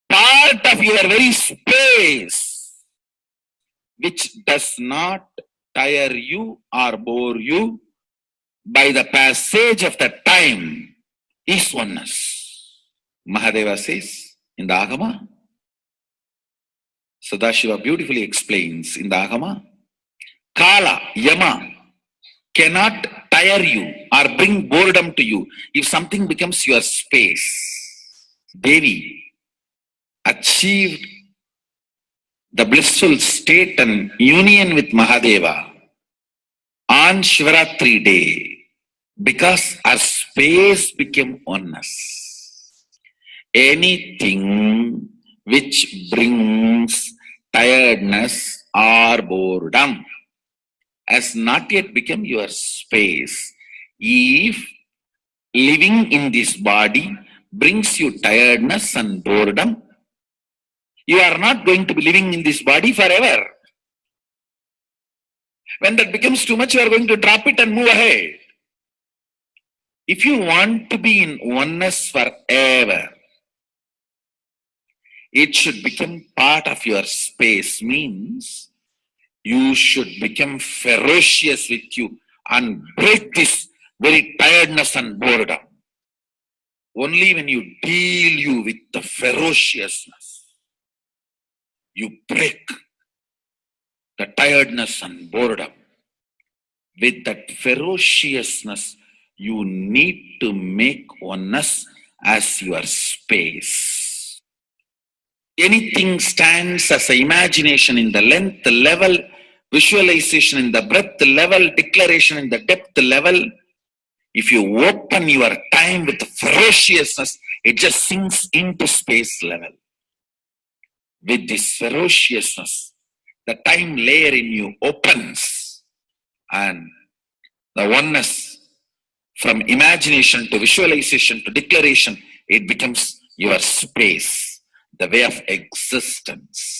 part of your very space, which does not tire you or bore you by the passage of the time, is oneness. Mahadeva says in the Agama, Sadashiva beautifully explains in the Agama, Kala, Yama cannot tire you or bring boredom to you if something becomes your space. Devi achieved the blissful state and union with Mahadeva on Shivaratri day because our space became oneness. Anything which brings tiredness or boredom has not yet become your space. If living in this body brings you tiredness and boredom, You are not going to be living in this body forever. When that becomes too much, you are going to drop it and move ahead. If you want to be in oneness forever, it should become part of your space, means you should become ferocious with you and break this very tiredness and boredom. Only when you deal you with the ferociousness, you break the tiredness and boredom. With that ferociousness, you need to make oneness as your space. Anything stands as an imagination in the length level, visualization in the breadth level, declaration in the depth level. If you open your time with ferociousness, it just sinks into space level. With this ferociousness, the time layer in you opens, and the oneness from imagination to visualization to declaration, it becomes your space, the way of existence.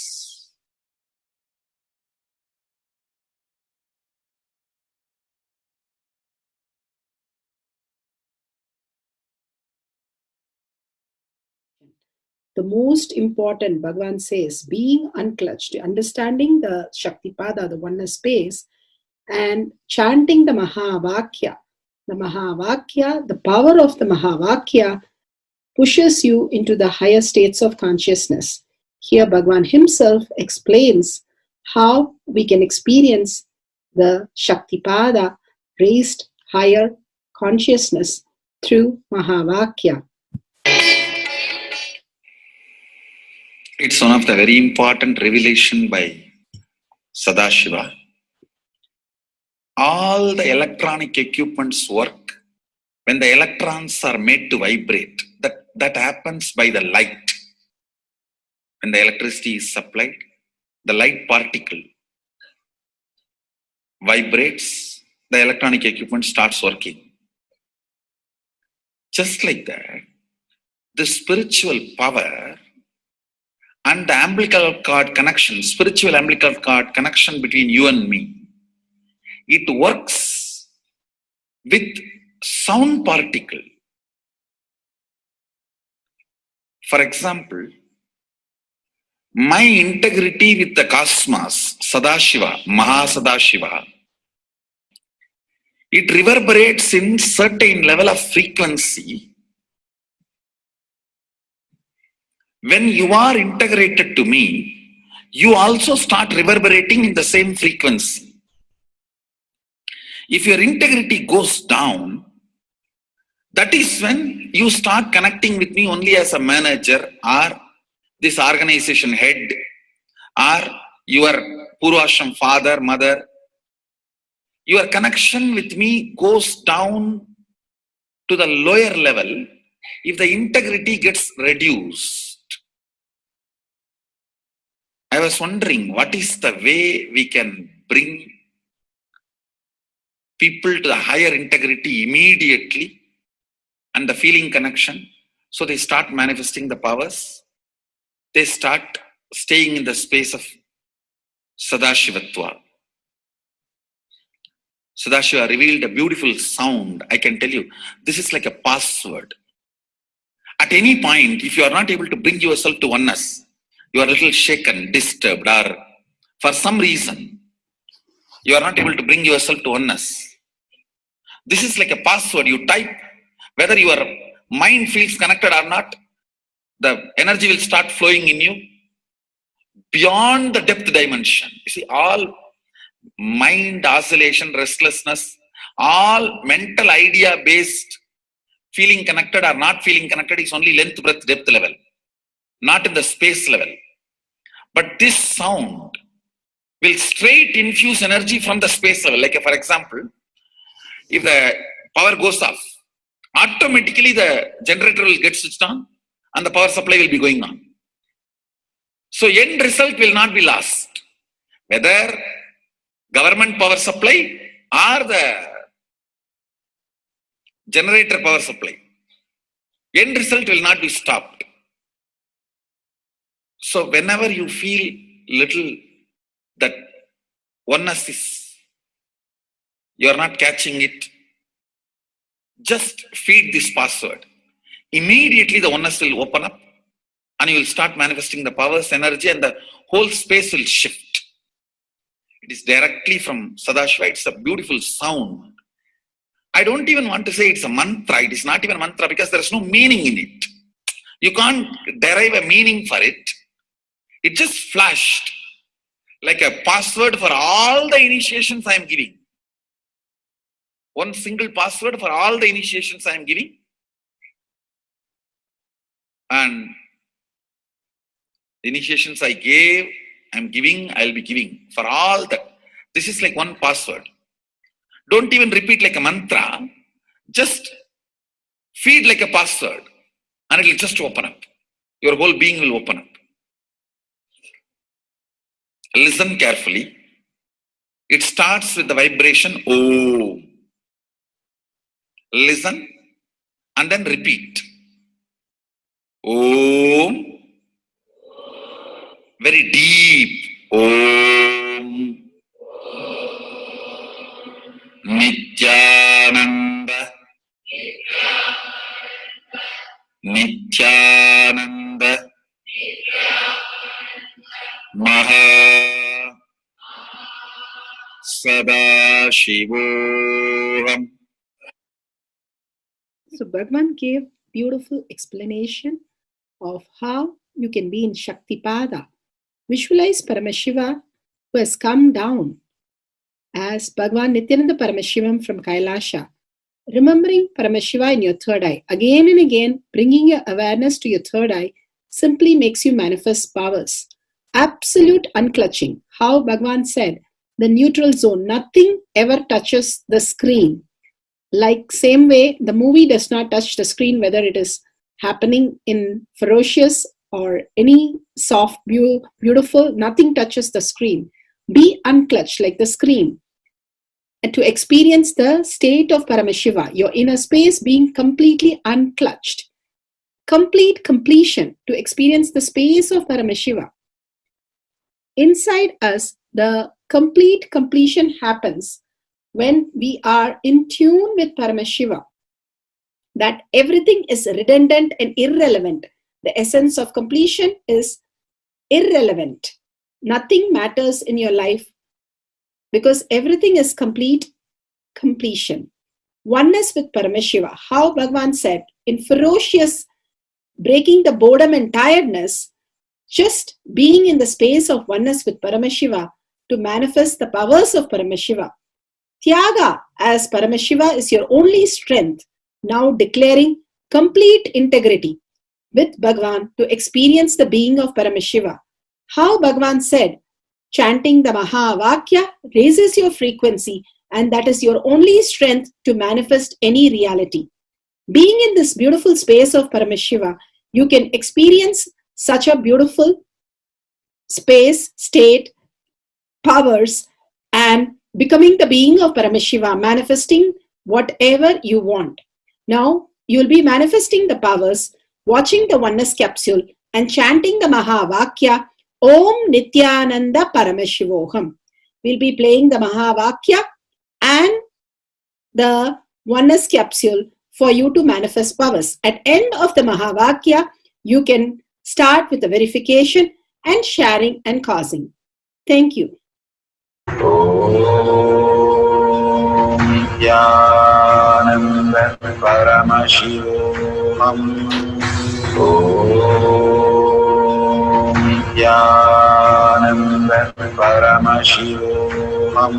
The most important, Bhagavan says, being unclutched, understanding the Shaktipada, the oneness space, and chanting the Mahavakya. The Mahavakya, the power of the Mahavakya pushes you into the higher states of consciousness. Here Bhagavan himself explains how we can experience the Shaktipada, raised higher consciousness, through Mahavakya. It's one of the very important revelation by Sadashiva. All the electronic equipments work when the electrons are made to vibrate. That happens by the light. When the electricity is supplied, the light particle vibrates, the electronic equipment starts working. Just like that, the spiritual power and the umbilical cord connection, spiritual umbilical cord connection between you and me, it works with sound particle. For example, my integrity with the cosmos, Sadashiva, Mahasadashiva, it reverberates in certain level of frequency. When you are integrated to me, you also start reverberating in the same frequency. If your integrity goes down, that is when you start connecting with me only as a manager or this organization head or your Purvashram father, mother. Your connection with me goes down to the lower level if the integrity gets reduced. I was wondering, what is the way we can bring people to the higher integrity immediately and the feeling connection, so they start manifesting the powers, they start staying in the space of Sadashivatva. Sadashiva revealed a beautiful sound. I can tell you, this is like a password. At any point, if you are not able to bring yourself to oneness, you are a little shaken, disturbed, or for some reason, you are not able to bring yourself to oneness. This is like a password. You type, whether your mind feels connected or not, the energy will start flowing in you beyond the depth dimension. You see, all mind oscillation, restlessness, all mental idea based feeling connected or not feeling connected is only length, breadth, depth level, not in the space level. But this sound will straight infuse energy from the space level. Like for example, if the power goes off, automatically the generator will get switched on and the power supply will be going on. So end result will not be lost. Whether government power supply or the generator power supply, end result will not be stopped. So whenever you feel little that oneness is, you are not catching it, just feed this password. Immediately the oneness will open up and you will start manifesting the powers, energy, and the whole space will shift. It is directly from Sadashiva. It's a beautiful sound. I don't even want to say it's a mantra. It is not even a mantra because there is no meaning in it. You can't derive a meaning for it. It just flashed like a password for all the initiations I am giving. One single password for all the initiations I am giving. And the initiations I gave, I am giving, I will be giving for all that. This is like one password. Don't even repeat like a mantra. Just feed like a password and it will just open up. Your whole being will open up. Listen carefully. It starts with the vibration Om. Listen and then repeat. Om. Very deep. Om. Nithyananda. Nithyananda. Maha Sadashivoham. So Bhagavan gave beautiful explanation of how you can be in Shaktipada. Visualize Paramashiva who has come down as Bhagavan Nithyananda Paramashivam from Kailasha. Remembering Paramashiva in your third eye, again and again, bringing your awareness to your third eye simply makes you manifest powers. Absolute unclutching. How Bhagavan said, the neutral zone, nothing ever touches the screen. Like same way, the movie does not touch the screen, whether it is happening in ferocious or any soft, beautiful, nothing touches the screen. Be unclutched like the screen. And to experience the state of Paramashiva, your inner space being completely unclutched. Complete completion to experience the space of Paramashiva. Inside us, the complete completion happens when we are in tune with Paramashiva. That everything is redundant and irrelevant. The essence of completion is irrelevant. Nothing matters in your life because everything is complete completion. Oneness with Paramashiva. How Bhagavan said, in ferocious breaking the boredom and tiredness, just being in the space of oneness with Paramashiva to manifest the powers of Paramashiva. Tyaga as Paramashiva is your only strength, now declaring complete integrity with Bhagavan to experience the being of Paramashiva. How Bhagavan said, chanting the Mahavakya raises your frequency and that is your only strength to manifest any reality. Being in this beautiful space of Paramashiva, you can experience such a beautiful space, state, powers, and becoming the being of Paramashiva, manifesting whatever you want. Now, you will be manifesting the powers, watching the oneness capsule, and chanting the Mahavakya, Om Nithyananda Paramashivoham. We'll be playing the Mahavakya and the oneness capsule for you to manifest powers. At end of the Mahavakya, you can start with the verification and sharing and causing. Thank you. Nithyananda Paramashivoham. Nithyananda Paramashivoham.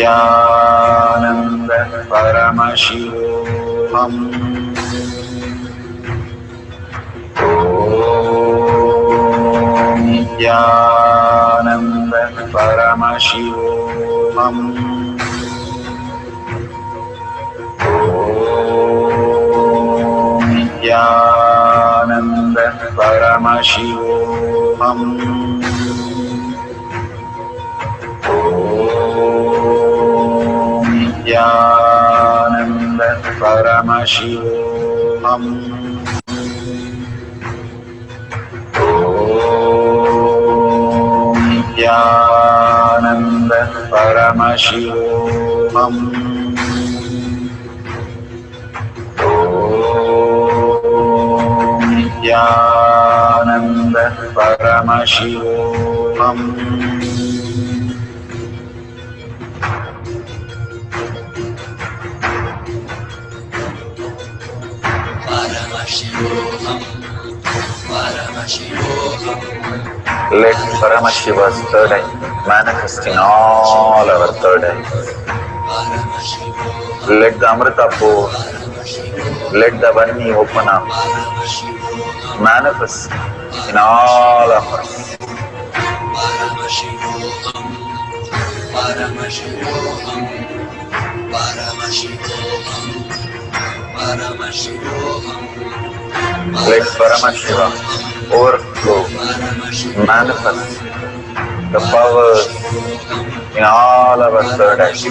Nithyananda Paramashivoham. Nithyananda Paramashivoham. Nithyananda Paramashivoham. Nithyananda Paramashivoham. Paramashivoham. Nithyananda Paramashivoham. Nithyananda Paramashivoham. Let Paramashiva's third eye manifest in all our third eyes. Let the Amrita pour, let the Varni open up, manifest in all of us. Let Paramashiva overflow, manifest the powers in all our third eyes.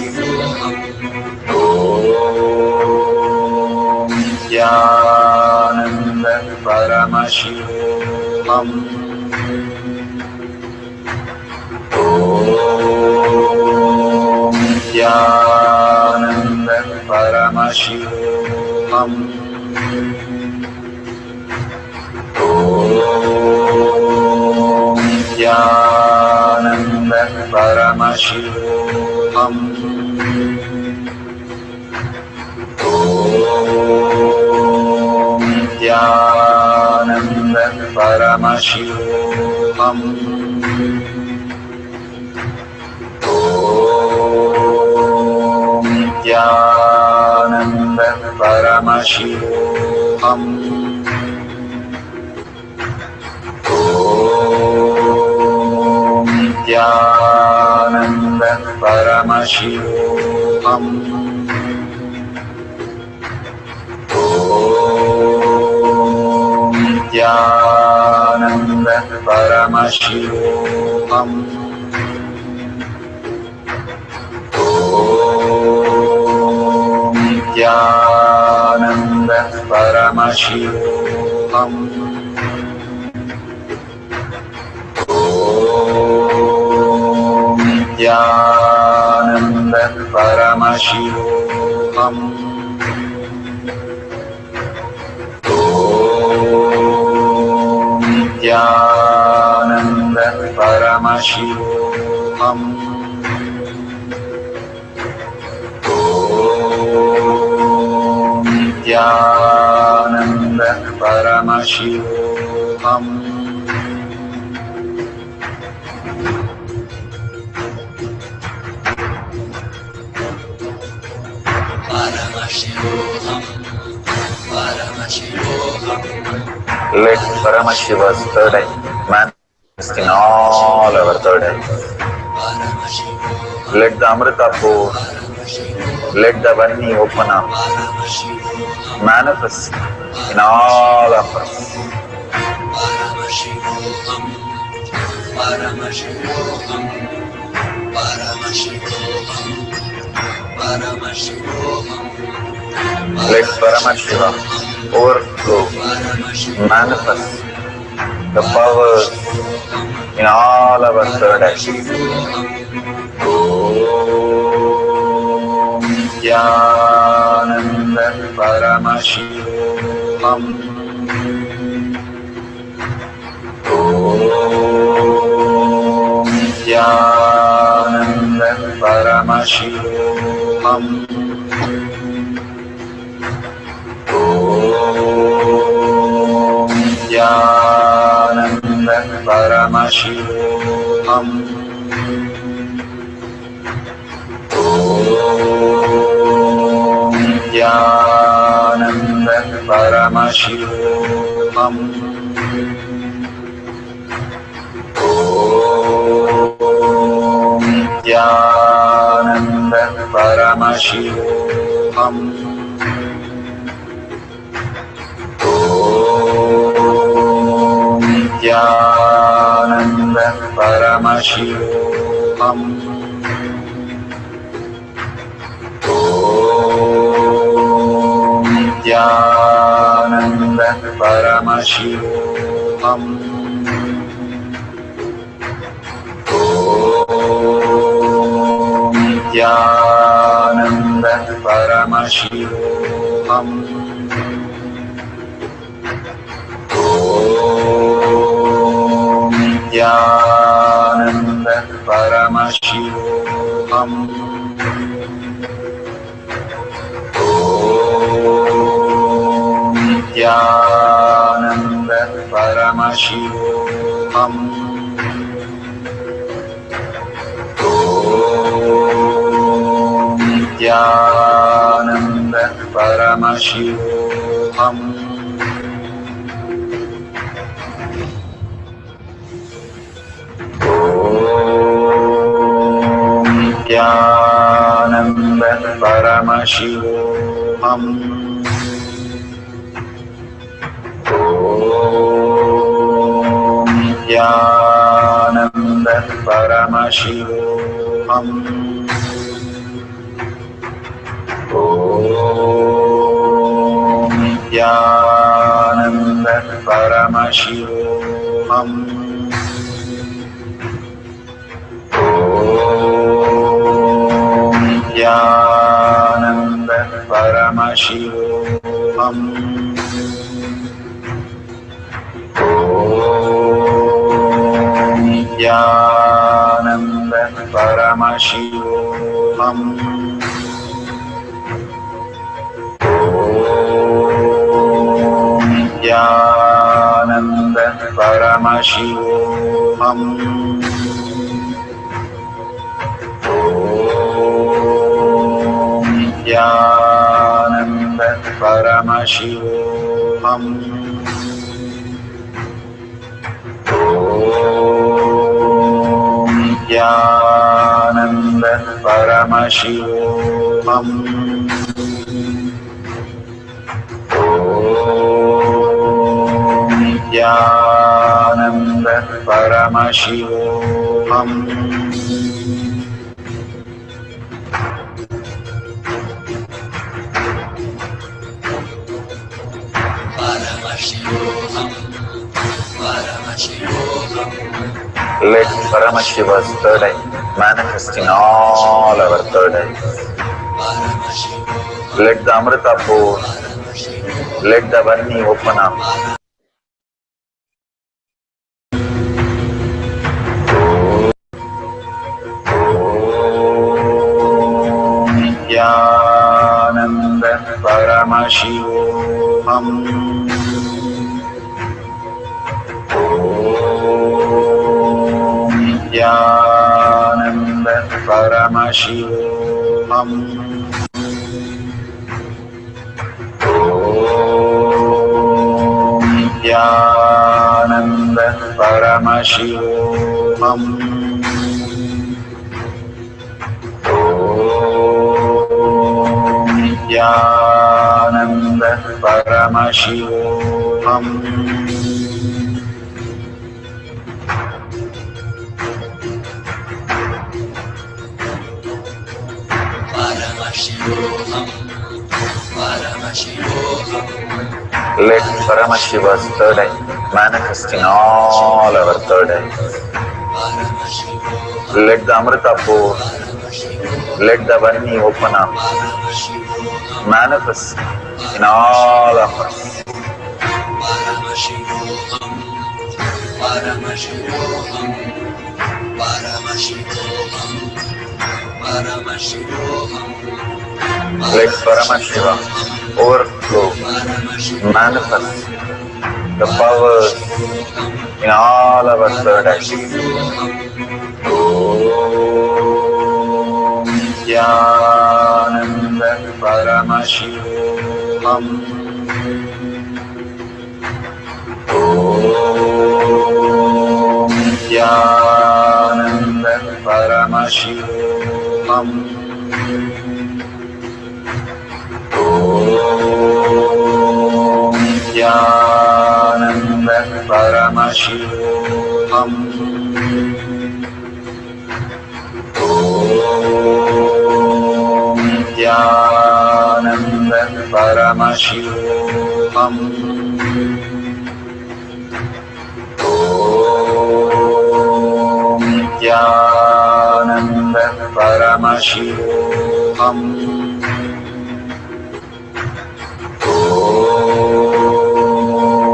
Om Nithyananda Paramashivoham. Om Nithyananda Paramashivoham. Om Nithyananda Paramashivoham. Om Nithyananda Paramashivoham. Om Nithyananda Paramashivoham. Om Nithyananda Paramashivoham. Om Nithyananda Paramashivoham. Om Nithyananda Paramashivoham. Om Nithyananda Paramashivoham. Om Nithyananda Paramashivoham. Om Nithyananda Paramashivoham. Let Paramashiva's third eye manifest in all our third eyes. Let the Amrita pour, let the Varni open up, manifest in all of us. Let Paramashiva overflow, manifest the powers in all our third eyes. Om Nithyananda Paramashivoham. Om Nithyananda Paramashivoham. Om Nithyananda Paramashivoham. Om Nithyananda Paramashivoham. Om Nithyananda Paramashivoham. Om Nithyananda Paramashivoham. Om Nityanand परमशिवोऽहम् ॐ नित्यानन्द परमशिवोऽहम् ॐ नित्यानन्द परमशिवोऽहम् नित्यानन्द परमशिवोऽहम् ॐ नित्यानन्द परमशिवोऽहम् नित्यानन्द परमशिवोऽहम् नित्यानन्द परमशिवोऽहम् नित्यानन्द परमशिवोऽहम् नित्यानन्द परमशिवोऽहम् नित्यानन्द परमशिवोऽहम् नित्यानन्द परमशिवोऽहम् नित्यानन्द परमशिवोऽहम् नित्यानन्द परमशिवोऽहम् नित्यानन्द परमशिवोऽहम् Let Paramashiva's third eye manifest in all our third eyes. Let the Amrita pour, let the Varni open up. Nithyananda Paramashivoham. Nithyananda Paramashivoham. Nithyananda Paramashivoham. Nithyananda Paramashivoham. Let Paramashiva's third eye manifest in all our third eyes. Let the Amrita pour, let the Varni open up, manifest in all of us. Let Paramashiva overflow, manifest the powers in all our third eyes. Om Nithyananda Paramashivoham. Om Nithyananda Paramashivoham. Om Nithyananda Paramashivoham. Om Nithyananda Paramashivoham. Nithyananda Paramashivoham. Om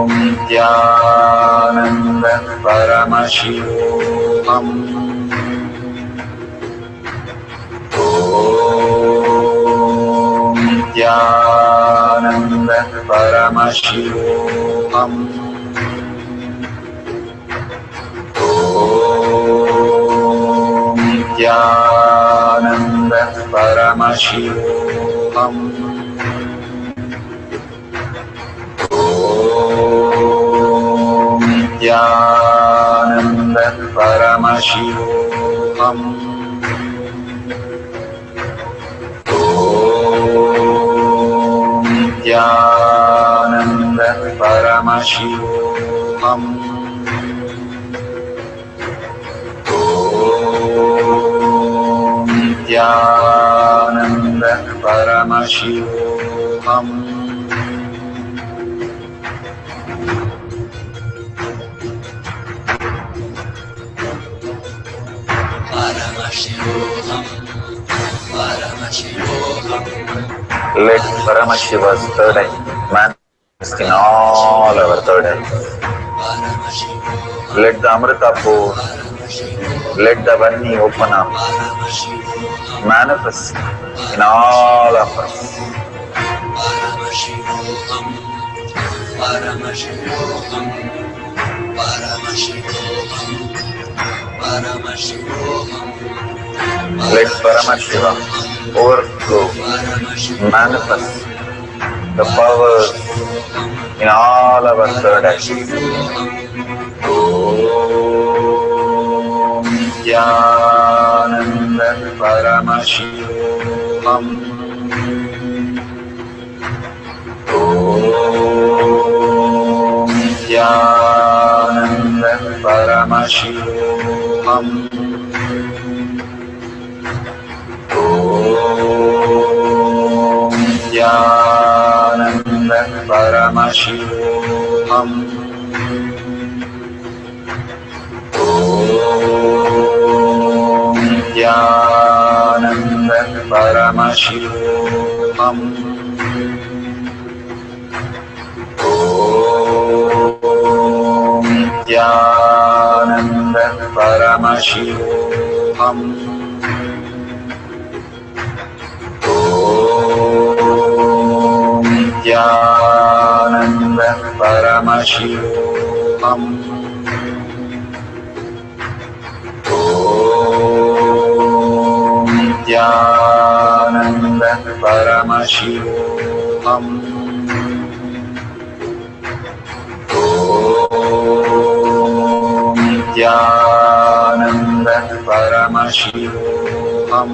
Nithyananda Paramashivoham. Om Nithyananda Paramashivoham. Om Nithyananda Paramashivoham. Om Nithyananda Paramashivoham. Om Nithyananda Paramashivoham. Om Nithyananda Paramashivoham. Let Paramashiva's third eye manifest in all our third eyes. Let the Amrita pour, let the Varni open up, manifest in all of us. Let Paramashiva overflow, manifest the powers in all our third eyes. Om Nithyananda Paramashivoham. Om Nithyananda Paramashivoham. Om Nithyananda Paramashivoham. Om Nithyananda Paramashivoham. Om Nithyananda Paramashivoham. Om Nithyananda Paramashivoham. Om Nithyananda Paramashivoham. Om Nithyananda Paramashivoham. Om Nithyananda Paramashivoham.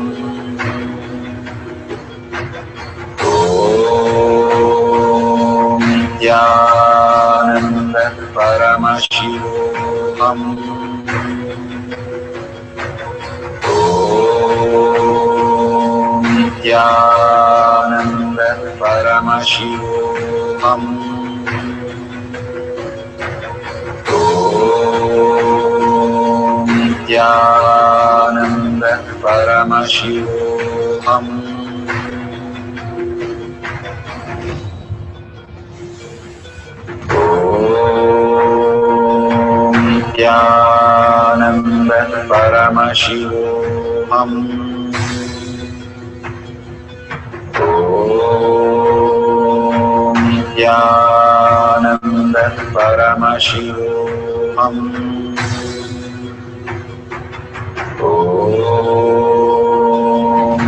Om Nithyananda Paramashivoham. Om Nithyananda Paramashivoham. Om Nithyananda Paramashivoham. Om Nithyananda Paramashivoham. Om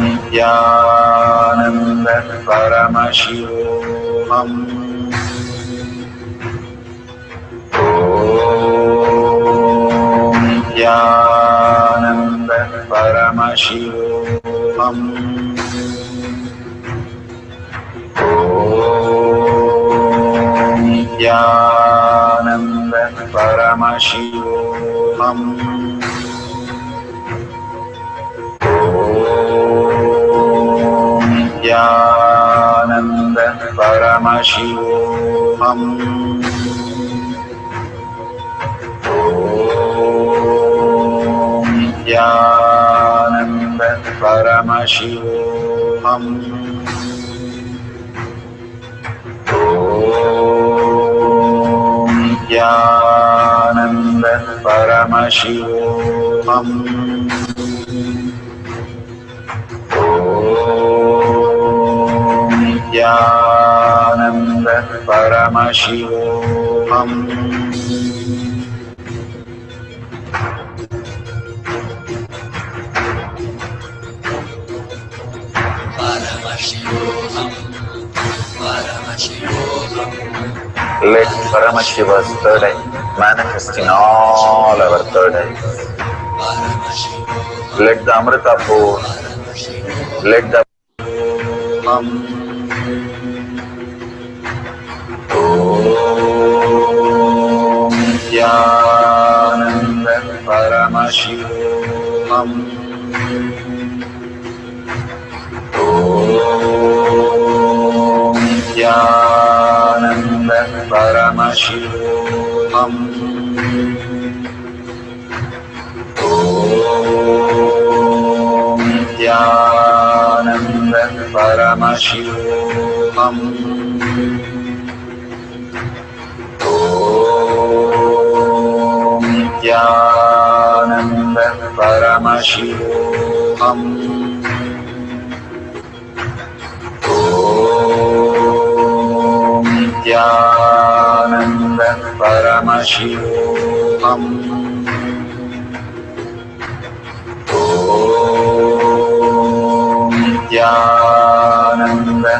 Nithyananda Paramashivoham. Om Nithyananda Paramashivoham. Om Nithyananda Paramashivoham. Om Nithyananda Paramashivoham. Nithyananda Paramashivoham. Om Nithyananda Paramashivoham. Om Nithyananda Paramashivoham. Let Paramashiva's third eye manifest in all our third eyes. Let the Amrita pour, let the Om Nithyananda Paramashivoham. Om Nithyananda Paramashivoham. Om Nithyananda Paramashivoham. Om Nithyananda Paramashivoham. Om Nithyananda Paramashivoham. Om Nithyananda Paramashivoham. Om Nithyananda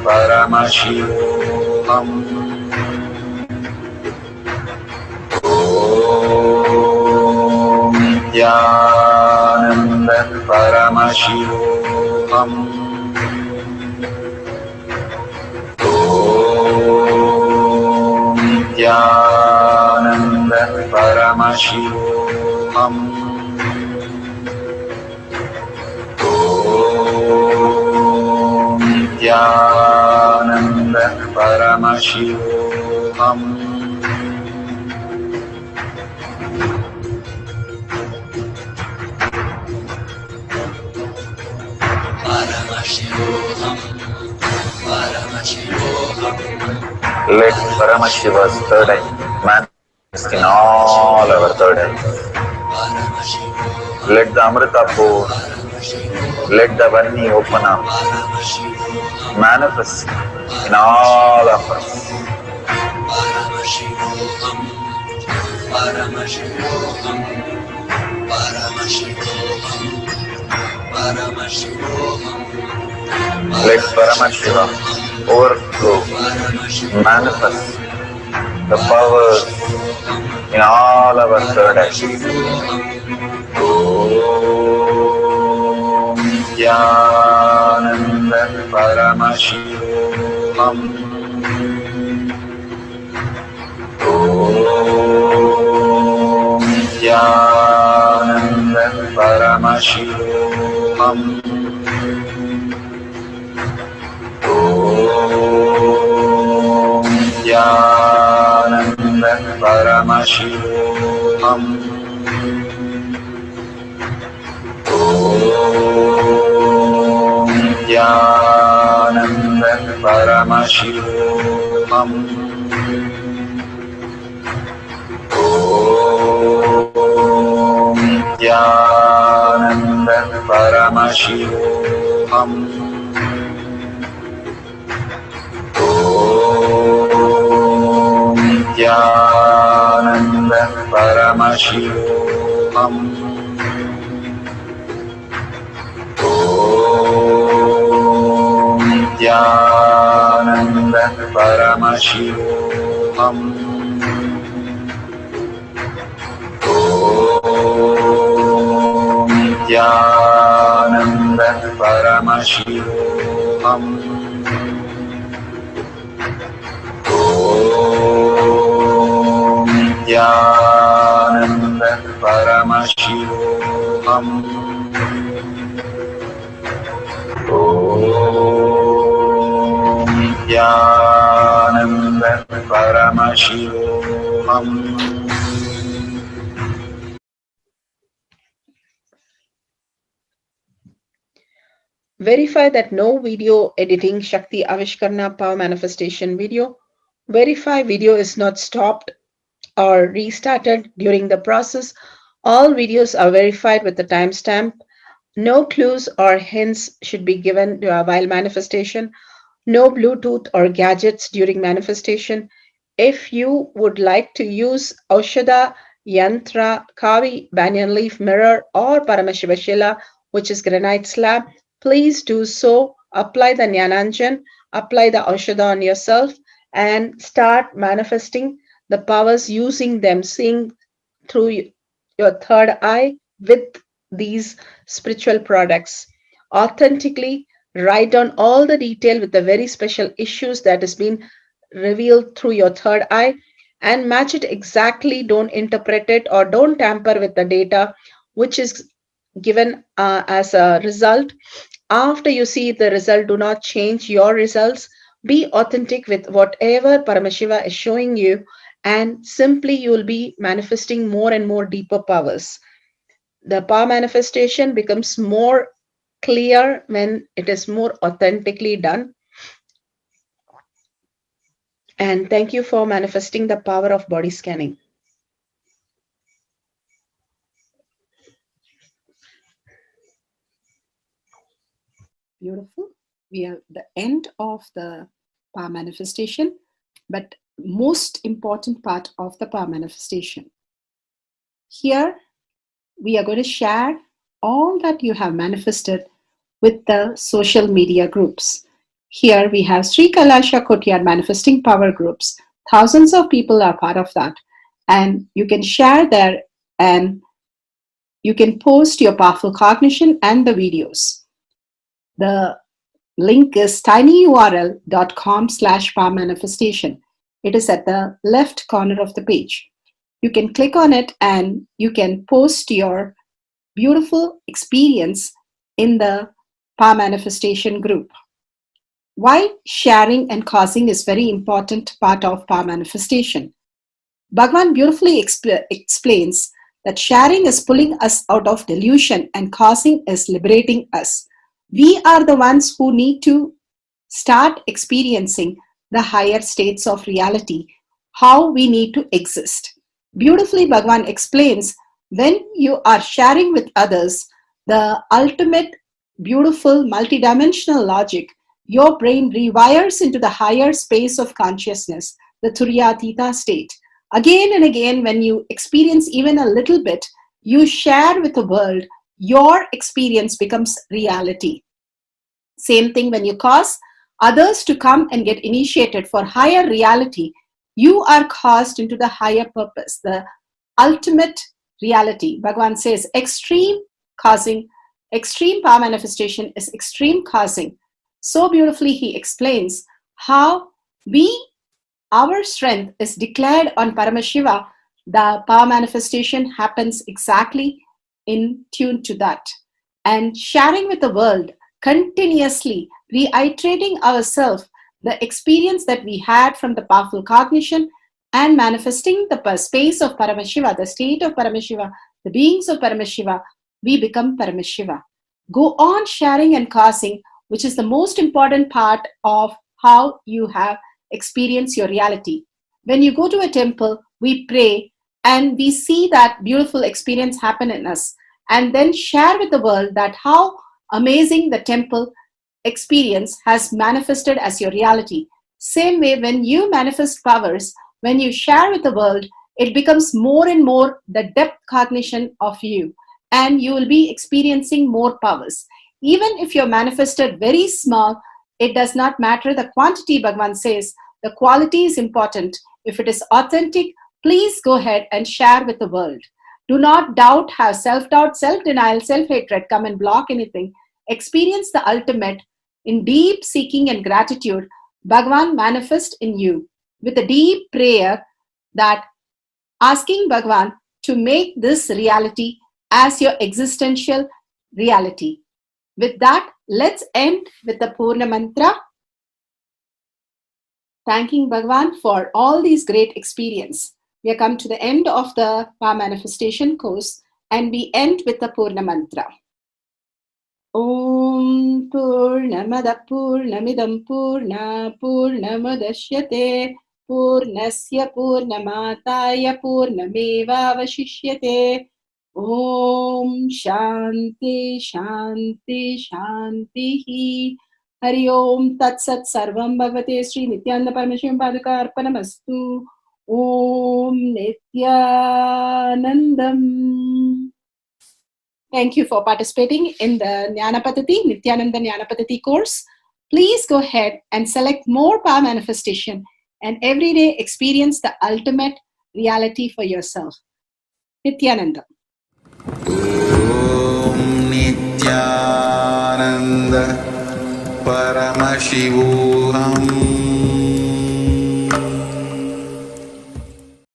Paramashivoham. Om Nithyananda Paramashivoham. Om Nithyananda Paramashivoham. Om Nithyananda Paramashivoham. Let Paramashiva's third eye manifest in all our third eyes. Let the Amrita pour, let the Vani open up, manifest in all of us. Let Paramashiva overflow, manifest the powers in all our third eyes. Om Nithyananda Paramashivoham. Om Nithyananda Paramashivoham. Om Nithyananda Paramashivoham. Om Nithyananda Paramashivoham. Om Nithyananda Paramashivoham. Om Nithyananda Paramashivoham. Om Nithyananda Paramashivoham. Om Nithyananda Paramashivoham. Om Nithyananda Paramashivoham. Nithyananda Paramashivoham. Verify that no video editing Shakti Avishkarna power manifestation video. Verify video is not stopped or restarted during the process. All videos are verified with the timestamp. No clues or hints should be given while manifestation. No Bluetooth or gadgets during manifestation. If you would like to use Aushadha, Yantra, Kavi, banyan leaf mirror, or Paramashivashila, which is granite slab, please do so. Apply the Jnananjan, apply the Aushadha on yourself, and start manifesting the powers using them, seeing through your third eye with these spiritual products. Authentically write down all the detail with the very special issues that has been revealed through your third eye and match it exactly. Don't interpret it or don't tamper with the data which is given as a result. After you see the result, do not change your results. Be authentic with whatever Paramashiva is showing you, and simply you will be manifesting more and more deeper powers. The power manifestation becomes more clear when it is more authentically done. And thank you for manifesting the power of body scanning. Beautiful. We are at the end of the power manifestation, but most important part of the power manifestation. Here, we are going to share all that you have manifested with the social media groups. Here we have Sri Kailasha Kotyar manifesting power groups. Thousands of people are part of that. And you can share there and you can post your powerful cognition and the videos. The link is tinyurl.com/power manifestation. It is at the left corner of the page. You can click on it and you can post your beautiful experience in the power manifestation group. Why sharing and causing is very important part of power manifestation. Bhagavan beautifully explains that sharing is pulling us out of delusion and causing is liberating us. We are the ones who need to start experiencing the higher states of reality, how we need to exist. Beautifully, Bhagavan explains when you are sharing with others the ultimate beautiful multidimensional logic, your brain rewires into the higher space of consciousness, the Turyatita state. Again and again, when you experience even a little bit, you share with the world, your experience becomes reality. Same thing when you cause others to come and get initiated for higher reality, you are caused into the higher purpose, the ultimate reality. Bhagavan says extreme causing, extreme power manifestation is extreme causing. So beautifully he explains how our strength is declared on Paramashiva. The power manifestation happens exactly in tune to that. And sharing with the world, continuously reiterating ourselves the experience that we had from the powerful cognition and manifesting the space of Paramashiva, the state of Paramashiva, the beings of Paramashiva, we become Paramashiva. Go on sharing and causing, which is the most important part of how you have experienced your reality. When you go to a temple, we pray and we see that beautiful experience happen in us, and then share with the world that how amazing the temple experience has manifested as your reality. Same way, when you manifest powers, when you share with the world, it becomes more and more the depth cognition of you, and you will be experiencing more powers. Even if you're manifested very small, it does not matter the quantity. Bhagavan says the quality is important. If it is authentic, please go ahead and share with the world. Do not doubt, have self-doubt, self-denial, self-hatred come and block anything. Experience the ultimate in deep seeking and gratitude. Bhagavan manifest in you with a deep prayer, that asking Bhagavan to make this reality as your existential reality. With that, let's end with the Purna Mantra, thanking Bhagwan for all these great experience. We have come to the end of the Power Manifestation course, and we end with the Purna Mantra. Om Purnamada Purnamidam Purna Purnamadashyate Purnasya Purnamataya Purnameva Vashishyate. Om Shanti Shanti Shanti. Hari Om Tat Sat Sarvam Bhavate Sri Nithyananda Parameshwaram Paduka Arpanamastu. Om Nithyanandam. Thank you for participating in the Jnana Paddhati, Nithyananda Jnana Paddhati course. Please go ahead and select more power manifestation and every day experience the ultimate reality for yourself. Nithyananda. Om Nithyananda Paramashivoham